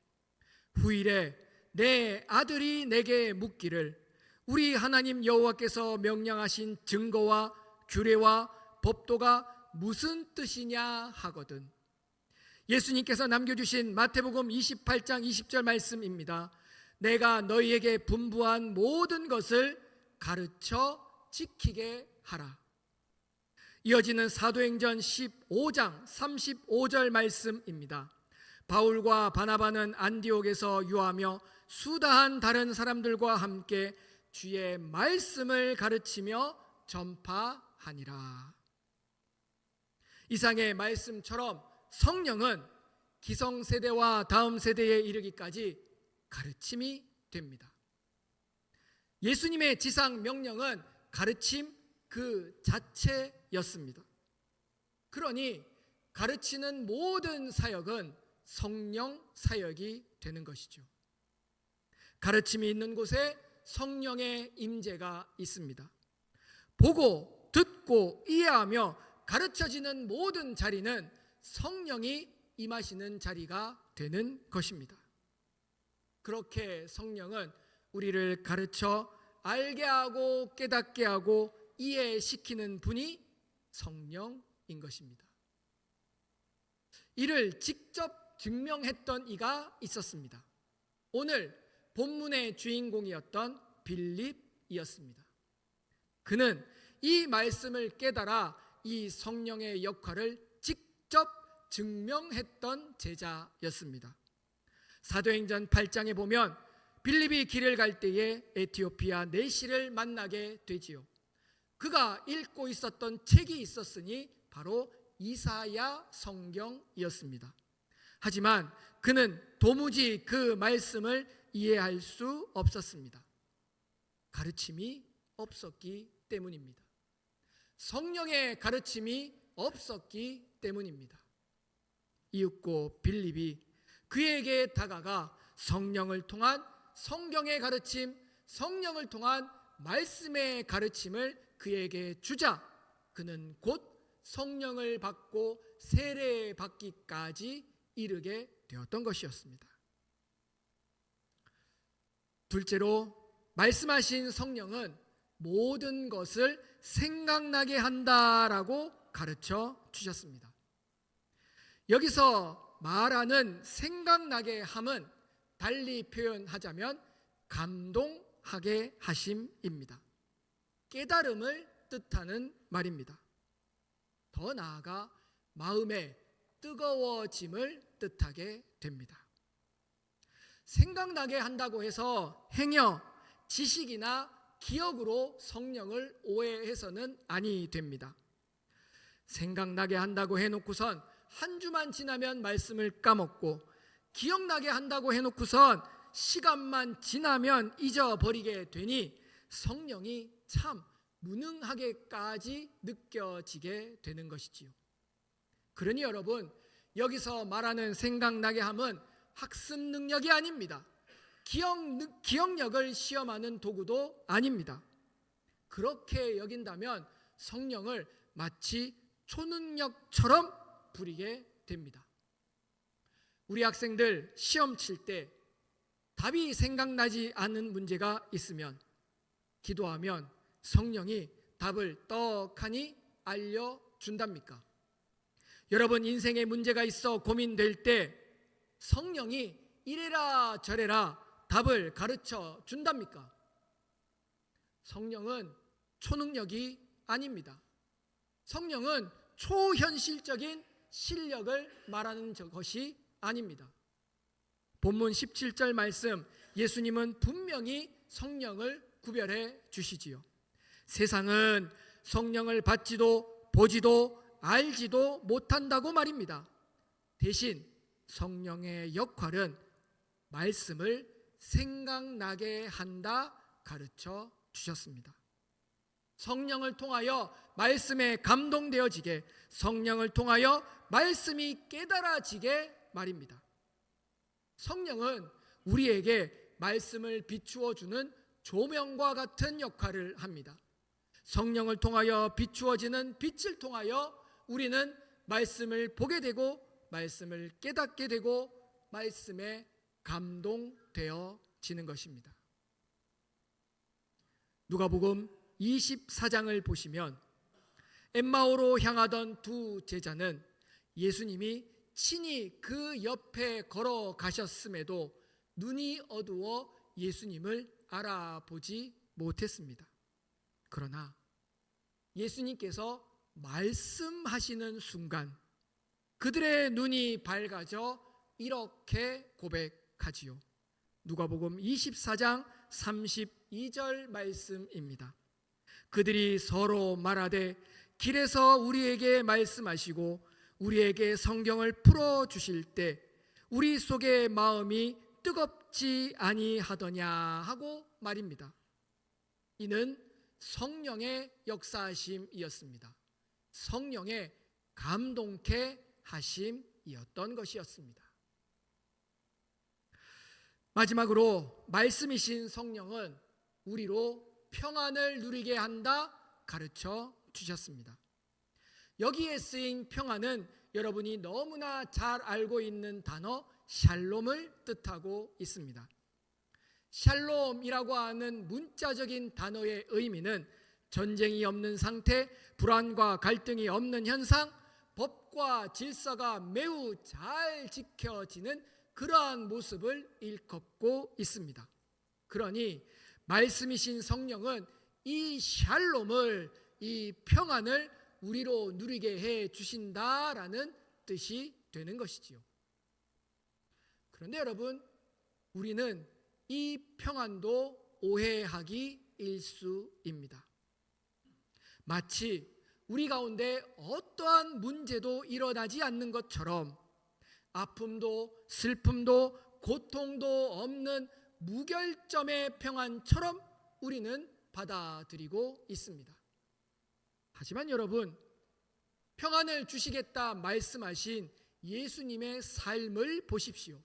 후일에 내 아들이 내게 묻기를 우리 하나님 여호와께서 명령하신 증거와 규례와 법도가 무슨 뜻이냐 하거든. 예수님께서 남겨주신 마태복음 28장 20절 말씀입니다. 내가 너희에게 분부한 모든 것을 가르쳐 지키게 하라. 이어지는 사도행전 15장 35절 말씀입니다. 바울과 바나바는 안디옥에서 유하며 수다한 다른 사람들과 함께 주의 말씀을 가르치며 전파하니라. 이상의 말씀처럼 성령은 기성세대와 다음 세대에 이르기까지 가르침이 됩니다. 예수님의 지상 명령은 가르침 그 자체였습니다. 그러니 가르치는 모든 사역은 성령 사역이 되는 것이죠. 가르침이 있는 곳에 성령의 임재가 있습니다. 보고 듣고 이해하며 가르쳐지는 모든 자리는 성령이 임하시는 자리가 되는 것입니다. 그렇게 성령은 우리를 가르쳐 알게 하고 깨닫게 하고 이해시키는 분이 성령인 것입니다. 이를 직접 증명했던 이가 있었습니다. 오늘 본문의 주인공이었던 빌립이었습니다. 그는 이 말씀을 깨달아 이 성령의 역할을 직접 증명했던 제자였습니다. 사도행전 8장에 보면 빌립이 길을 갈 때에 에티오피아 내시를 만나게 되지요. 그가 읽고 있었던 책이 있었으니 바로 이사야 성경이었습니다. 하지만 그는 도무지 그 말씀을 이해할 수 없었습니다. 가르침이 없었기 때문입니다. 성령의 가르침이 없었기 때문입니다. 이윽고 빌립이 그에게 다가가 성령을 통한 성경의 가르침, 성령을 통한 말씀의 가르침을 그에게 주자 그는 곧 성령을 받고 세례받기까지 이르게 되었던 것이었습니다. 둘째로 말씀하신 성령은 모든 것을 생각나게 한다라고 가르쳐 주셨습니다. 여기서 말하는 생각나게 함은 달리 표현하자면 감동하게 하심입니다. 깨달음을 뜻하는 말입니다. 더 나아가 마음의 뜨거워짐을 뜻하게 됩니다. 생각나게 한다고 해서 행여 지식이나 기억으로 성령을 오해해서는 아니 됩니다. 생각나게 한다고 해놓고선 한 주만 지나면 말씀을 까먹고 기억나게 한다고 해놓고선 시간만 지나면 잊어버리게 되니 성령이 참 무능하게까지 느껴지게 되는 것이지요. 그러니 여러분, 여기서 말하는 생각나게 함은 학습 능력이 아닙니다. 기억력을 시험하는 도구도 아닙니다. 그렇게 여긴다면 성령을 마치 초능력처럼 부리게 됩니다. 우리 학생들 시험 칠 때 답이 생각나지 않는 문제가 있으면 기도하면 성령이 답을 떡하니 알려준답니까? 여러분 인생에 문제가 있어 고민될 때 성령이 이래라 저래라 답을 가르쳐 준답니까? 성령은 초능력이 아닙니다. 성령은 초현실적인 실력을 말하는 것이 아닙니다. 본문 17절 말씀, 예수님은 분명히 성령을 구별해 주시지요. 세상은 성령을 받지도 보지도 알지도 못한다고 말입니다. 대신 성령의 역할은 말씀을 생각나게 한다 가르쳐 주셨습니다. 성령을 통하여 말씀에 감동되어지게, 성령을 통하여 말씀이 깨달아지게 말입니다. 성령은 우리에게 말씀을 비추어 주는 조명과 같은 역할을 합니다. 성령을 통하여 비추어지는 빛을 통하여 우리는 말씀을 보게 되고 말씀을 깨닫게 되고 말씀에 감동되어지는 것입니다. 누가복음 24장을 보시면 엠마오로 향하던 두 제자는 예수님이 친히 그 옆에 걸어가셨음에도 눈이 어두워 예수님을 알아보지 못했습니다. 그러나 예수님께서 말씀하시는 순간 그들의 눈이 밝아져 이렇게 고백하지요. 누가복음 24장 32절 말씀입니다. 그들이 서로 말하되 길에서 우리에게 말씀하시고 우리에게 성경을 풀어주실 때 우리 속의 마음이 뜨겁지 아니하더냐 하고 말입니다. 이는 성령의 역사하심이었습니다. 성령의 감동케 하심이었던 것이었습니다. 마지막으로 말씀이신 성령은 우리로 평안을 누리게 한다 가르쳐 주셨습니다. 여기에 쓰인 평안은 여러분이 너무나 잘 알고 있는 단어 샬롬을 뜻하고 있습니다. 샬롬이라고 하는 문자적인 단어의 의미는 전쟁이 없는 상태, 불안과 갈등이 없는 현상, 법과 질서가 매우 잘 지켜지는 그러한 모습을 일컫고 있습니다. 그러니 말씀이신 성령은 이 샬롬을, 이 평안을 우리로 누리게 해 주신다라는 뜻이 되는 것이지요. 그런데 여러분, 우리는 이 평안도 오해하기 일쑤입니다. 마치 우리 가운데 어떠한 문제도 일어나지 않는 것처럼 아픔도 슬픔도 고통도 없는 무결점의 평안처럼 우리는 받아들이고 있습니다. 하지만 여러분, 평안을 주시겠다 말씀하신 예수님의 삶을 보십시오.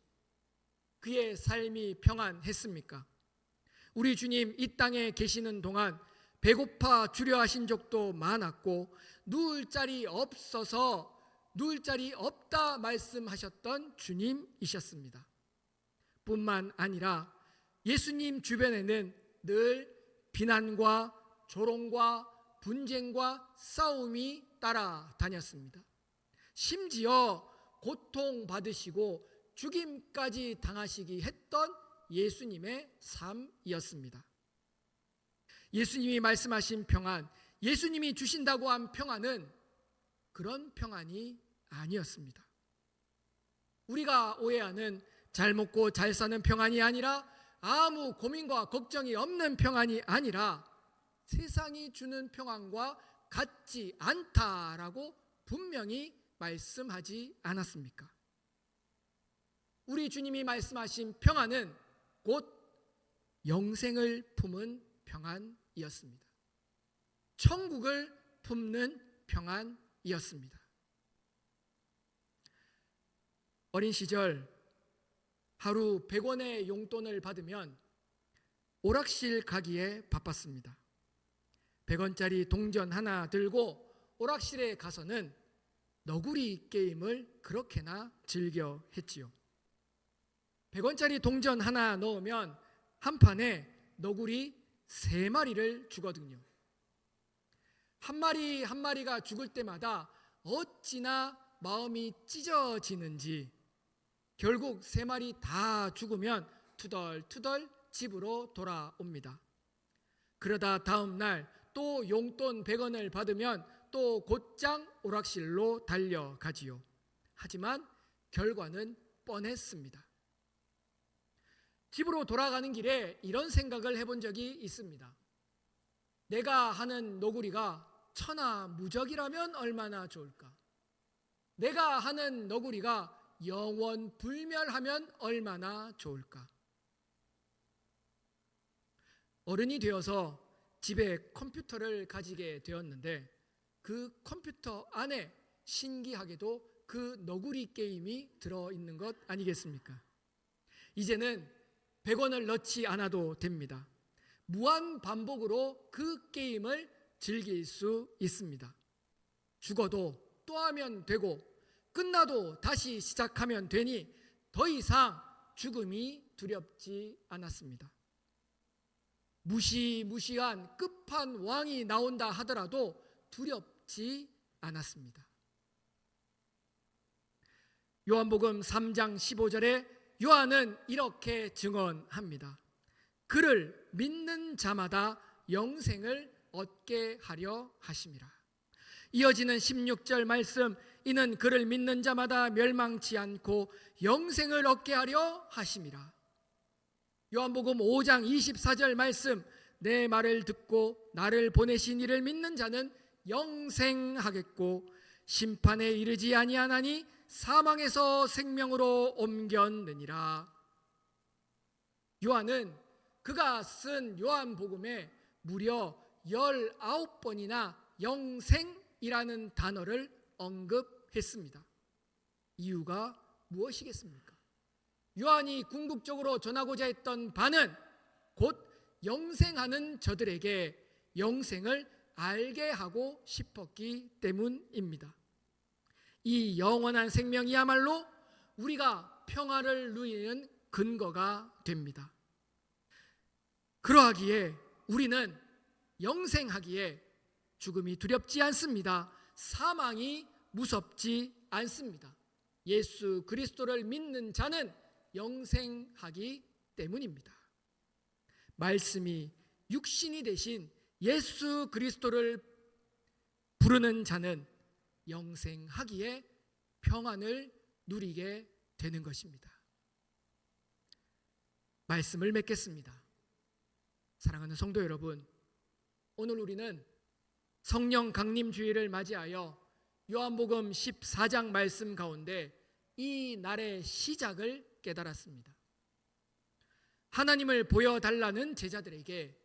그의 삶이 평안했습니까? 우리 주님 이 땅에 계시는 동안 배고파 주려 하신 적도 많았고 누울 자리 없어서 누울 자리 없다 말씀하셨던 주님이셨습니다. 뿐만 아니라 예수님 주변에는 늘 비난과 조롱과 분쟁과 싸움이 따라다녔습니다. 심지어 고통받으시고 죽임까지 당하시기 했던 예수님의 삶이었습니다. 예수님이 말씀하신 평안, 예수님이 주신다고 한 평안은 그런 평안이 아니었습니다. 우리가 오해하는 잘 먹고 잘 사는 평안이 아니라 아무 고민과 걱정이 없는 평안이 아니라 세상이 주는 평안과 같지 않다라고 분명히 말씀하지 않았습니까? 우리 주님이 말씀하신 평안은 곧 영생을 품은 평안이었습니다. 천국을 품는 평안이었습니다. 어린 시절 하루 100원의 용돈을 받으면 오락실 가기에 바빴습니다. 100원짜리 동전 하나 들고 오락실에 가서는 너구리 게임을 그렇게나 즐겨 했지요. 100원짜리 동전 하나 넣으면 한 판에 너구리 3마리를 주거든요. 한 마리 한 마리가 죽을 때마다 어찌나 마음이 찢어지는지 결국 3마리 다 죽으면 투덜투덜 집으로 돌아옵니다. 그러다 다음 날 또 용돈 100원을 받으면 또 곧장 오락실로 달려가지요. 하지만 결과는 뻔했습니다. 집으로 돌아가는 길에 이런 생각을 해본 적이 있습니다. 내가 하는 너구리가 천하무적이라면 얼마나 좋을까? 내가 하는 너구리가 영원불멸하면 얼마나 좋을까? 어른이 되어서 집에 컴퓨터를 가지게 되었는데 그 컴퓨터 안에 신기하게도 그 너구리 게임이 들어있는 것 아니겠습니까? 이제는 100원을 넣지 않아도 됩니다. 무한 반복으로 그 게임을 즐길 수 있습니다. 죽어도 또 하면 되고 끝나도 다시 시작하면 되니 더 이상 죽음이 두렵지 않았습니다. 무시무시한 끝판왕이 나온다 하더라도 두렵지 않았습니다. 요한복음 3장 15절에 요한은 이렇게 증언합니다. 그를 믿는 자마다 영생을 얻게 하려 하심이라. 이어지는 16절 말씀, 이는 그를 믿는 자마다 멸망치 않고 영생을 얻게 하려 하심이라. 요한복음 5장 24절 말씀, 내 말을 듣고 나를 보내신 이를 믿는 자는 영생하겠고 심판에 이르지 아니하나니 사망에서 생명으로 옮겼느니라. 요한은 그가 쓴 요한복음에 무려 19번이나 영생이라는 단어를 언급했습니다. 이유가 무엇이겠습니까? 요한이 궁극적으로 전하고자 했던 바는 곧 영생하는 저들에게 영생을 알게 하고 싶었기 때문입니다. 이 영원한 생명이야말로 우리가 평화를 누리는 근거가 됩니다. 그러하기에 우리는 영생하기에 죽음이 두렵지 않습니다. 사망이 무섭지 않습니다. 예수 그리스도를 믿는 자는 영생하기 때문입니다. 말씀이 육신이 되신 예수 그리스도를 부르는 자는 영생하기에 평안을 누리게 되는 것입니다. 말씀을 맺겠습니다. 사랑하는 성도 여러분, 오늘 우리는 성령 강림 주일을 맞이하여 요한복음 14장 말씀 가운데 이 날의 시작을 깨달았습니다. 하나님을 보여달라는 제자들에게,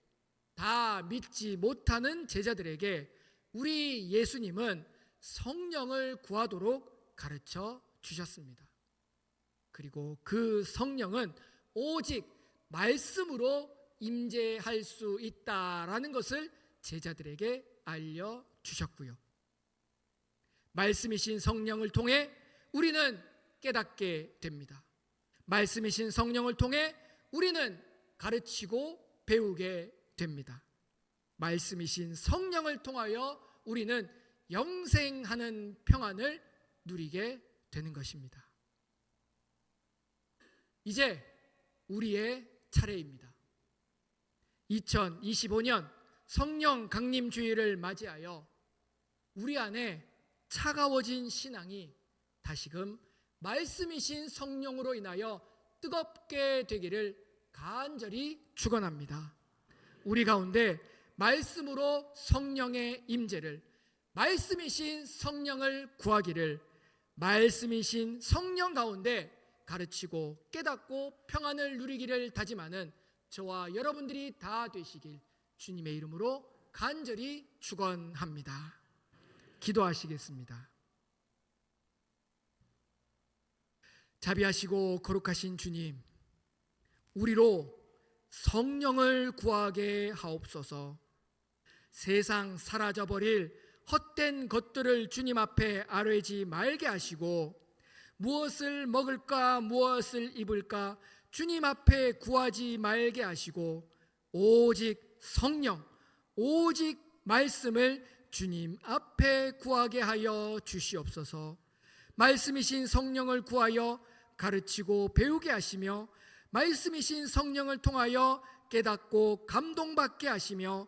다 믿지 못하는 제자들에게 우리 예수님은 성령을 구하도록 가르쳐 주셨습니다. 그리고 그 성령은 오직 말씀으로 임재할 수 있다라는 것을 제자들에게 알려주셨고요. 말씀이신 성령을 통해 우리는 깨닫게 됩니다. 말씀이신 성령을 통해 우리는 가르치고 배우게 됩니다. 말씀이신 성령을 통하여 우리는 영생하는 평안을 누리게 되는 것입니다. 이제 우리의 차례입니다. 2025년 성령 강림 주일을 맞이하여 우리 안에 차가워진 신앙이 다시금 말씀이신 성령으로 인하여 뜨겁게 되기를 간절히 축원합니다. 우리 가운데 말씀으로 성령의 임재를, 말씀이신 성령을 구하기를, 말씀이신 성령 가운데 가르치고 깨닫고 평안을 누리기를 다짐하는 저와 여러분들이 다 되시길 주님의 이름으로 간절히 축원합니다. 기도하시겠습니다. 자비하시고 거룩하신 주님, 우리로 성령을 구하게 하옵소서. 세상 사라져버릴 헛된 것들을 주님 앞에 아뢰지 말게 하시고, 무엇을 먹을까 무엇을 입을까 주님 앞에 구하지 말게 하시고, 오직 성령, 오직 말씀을 주님 앞에 구하게 하여 주시옵소서. 말씀이신 성령을 구하여 가르치고 배우게 하시며, 말씀이신 성령을 통하여 깨닫고 감동받게 하시며,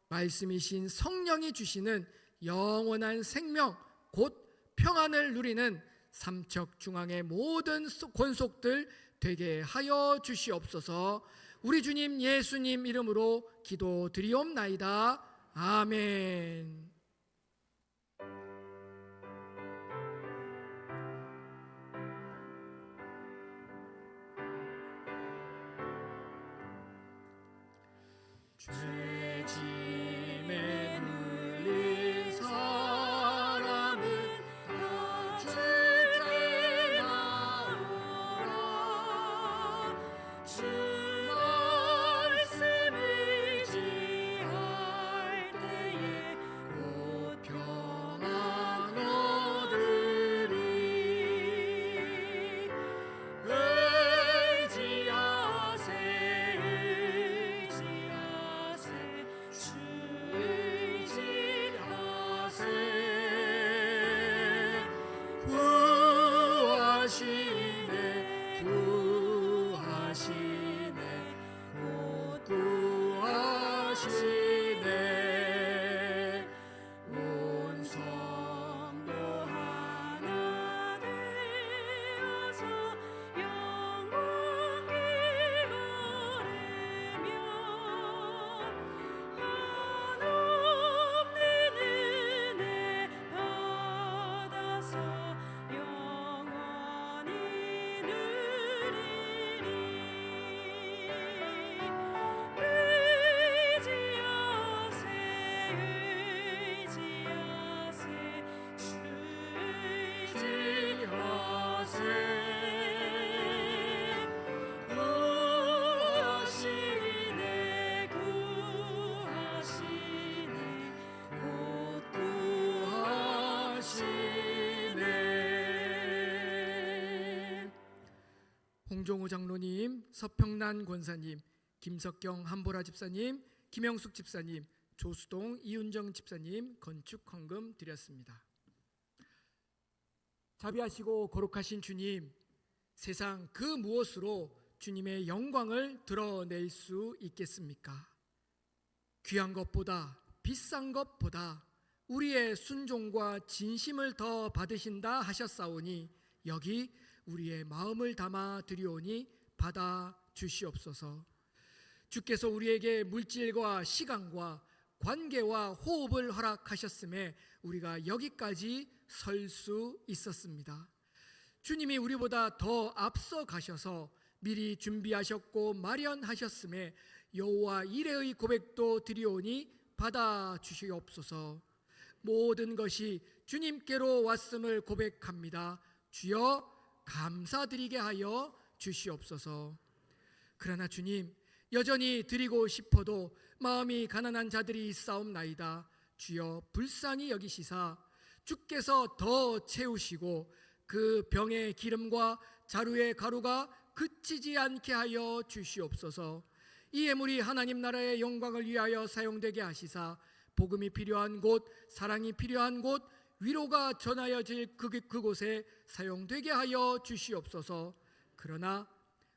말씀이신 성령이 주시는 영원한 생명 곧 평안을 누리는 삼척중앙의 모든 권속들 되게 하여 주시옵소서. 우리 주님 예수님 이름으로 기도드리옵나이다. 아멘. 죄짐에 눌린 사람은 다 주께 나오라. 주 말씀 의지할 때에 곧 평안 하시네 온 성도 하나 되어서 영원히 오래며 한없는 은혜 받아서 영원히 누리리 구하시네 곧 구하시네. 홍종호 장로님, 서평란 권사님, 김석경 한보라 집사님, 김영숙 집사님, 조수동 이윤정 집사님 건축 헌금 드렸습니다. 자비하시고 거룩하신 주님, 세상 그 무엇으로 주님의 영광을 드러낼 수 있겠습니까? 귀한 것보다 비싼 것보다 우리의 순종과 진심을 더 받으신다 하셨사오니 여기 우리의 마음을 담아 드리오니 받아 주시옵소서. 주께서 우리에게 물질과 시간과 관계와 호흡을 허락하셨음에 우리가 여기까지 설 수 있었습니다. 주님이 우리보다 더 앞서 가셔서 미리 준비하셨고 마련하셨음에 여호와 이레의 고백도 드리오니 받아 주시옵소서. 모든 것이 주님께로 왔음을 고백합니다. 주여 감사드리게 하여 주시옵소서. 그러나 주님, 여전히 드리고 싶어도 마음이 가난한 자들이 있사옵나이다. 주여 불쌍히 여기시사 주께서 더 채우시고 그 병의 기름과 자루의 가루가 그치지 않게 하여 주시옵소서. 이 예물이 하나님 나라의 영광을 위하여 사용되게 하시사 복음이 필요한 곳, 사랑이 필요한 곳, 위로가 전하여질 그곳에 사용되게 하여 주시옵소서. 그러나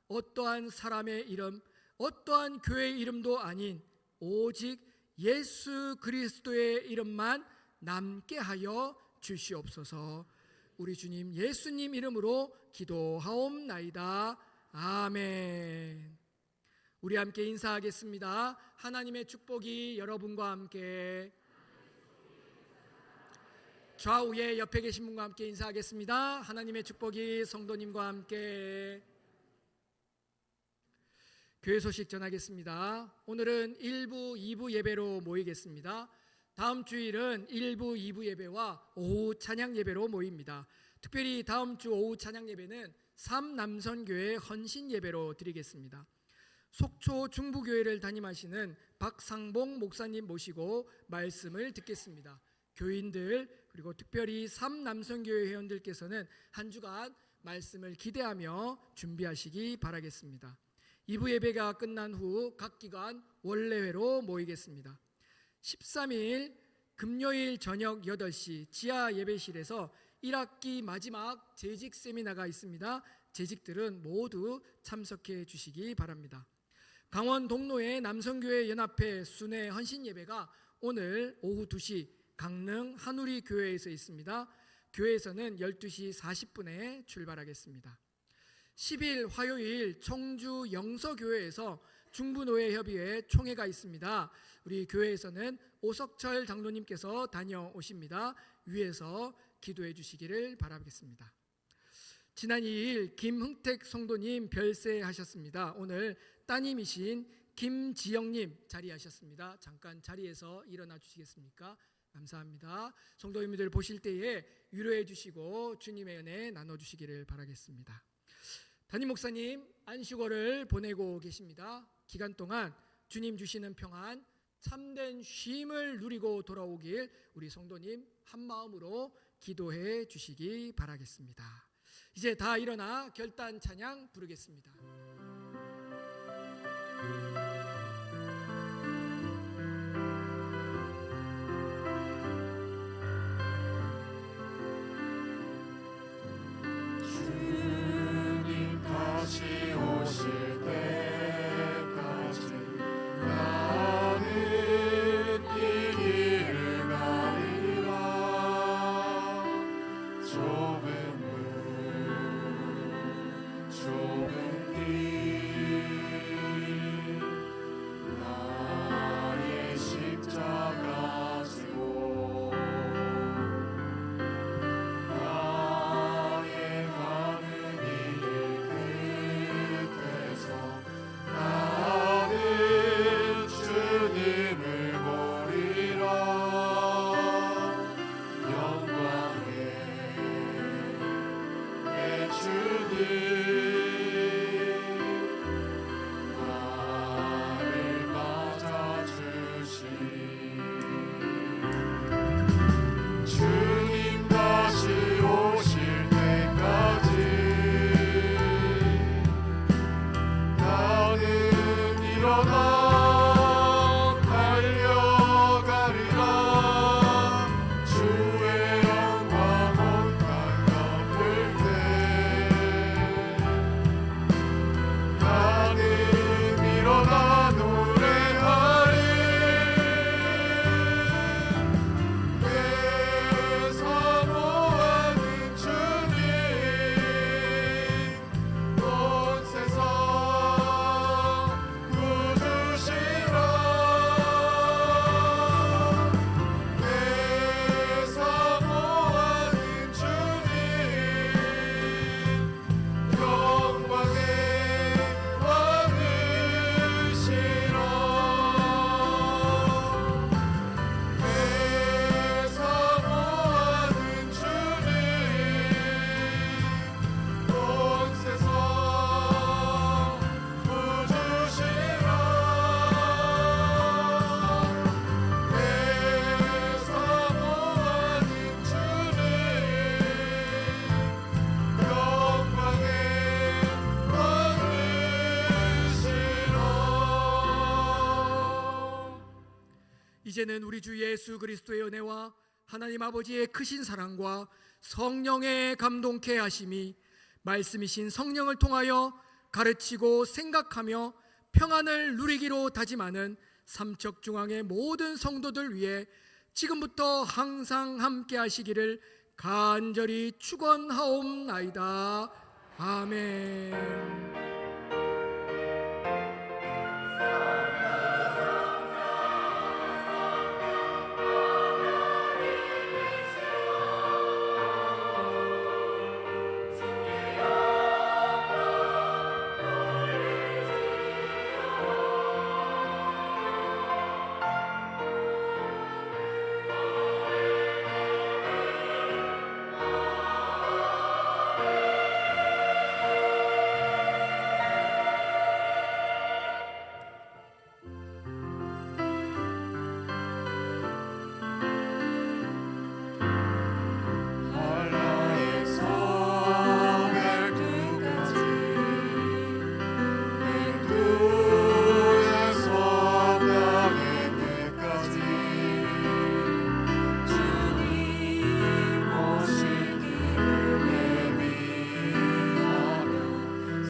어떠한 사람의 이름, 어떠한 교회의 이름도 아닌 오직 예수 그리스도의 이름만 남게 하여 주시옵소서. 우리 주님 예수님 이름으로 기도하옵나이다. 아멘. 우리 함께 인사하겠습니다. 하나님의 축복이 여러분과 함께. 좌우에 옆에 계신 분과 함께 인사하겠습니다. 하나님의 축복이 성도님과 함께. 교회 소식 전하겠습니다. 오늘은 1부, 2부 예배로 모이겠습니다. 다음 주일은 1부, 2부 예배와 오후 찬양 예배로 모입니다. 특별히 다음 주 오후 찬양 예배는 삼남선교회 헌신 예배로 드리겠습니다. 속초 중부교회를 담임하시는 박상봉 목사님 모시고 말씀을 듣겠습니다. 교인들 그리고 특별히 삼남선교회 회원들께서는 한 주간 말씀을 기대하며 준비하시기 바라겠습니다. 2부 예배가 끝난 후 각 기관 원래회로 모이겠습니다. 13일 금요일 저녁 8시 지하 예배실에서 1학기 마지막 재직 세미나가 있습니다. 재직들은 모두 참석해 주시기 바랍니다. 강원 동로의 남성교회 연합회 순회 헌신 예배가 오늘 오후 2시 강릉 한우리 교회에서 있습니다. 교회에서는 12시 40분에 출발하겠습니다. 10일 화요일 청주 영서교회에서 중부노예협의회 총회가 있습니다. 우리 교회에서는 오석철 장로님께서 다녀오십니다. 위에서 기도해 주시기를 바라겠습니다. 지난 2일 김흥택 성도님 별세하셨습니다. 오늘 따님이신 김지영님 자리하셨습니다. 잠깐 자리에서 일어나 주시겠습니까? 감사합니다. 성도님들 보실 때에 위로해 주시고 주님의 은혜 나눠주시기를 바라겠습니다. 담임 목사님 안식월을 보내고 계십니다. 기간 동안 주님 주시는 평안, 참된 쉼을 누리고 돌아오길 우리 성도님 한마음으로 기도해 주시기 바라겠습니다. 이제 다 일어나 결단 찬양 부르겠습니다. 주님 다시 오실 때까지 나는 나가 노래하리 내 사모하는 주님 온 세상 구주시라 내 사모하는 주님 영광의 왕이시라 내 사모하는 주님 온 세상 구주시라 내 사모하는 주님 영광의 왕이시라. 이제는 우리 주 예수 그리스도의 은혜와 하나님 아버지의 크신 사랑과 성령의 감동케 하심이 말씀이신 성령을 통하여 가르치고 생각하며 평안을 누리기로 다짐하는 삼척중앙의 모든 성도들 위해 지금부터 항상 함께 하시기를 간절히 축원하옵나이다. 아멘.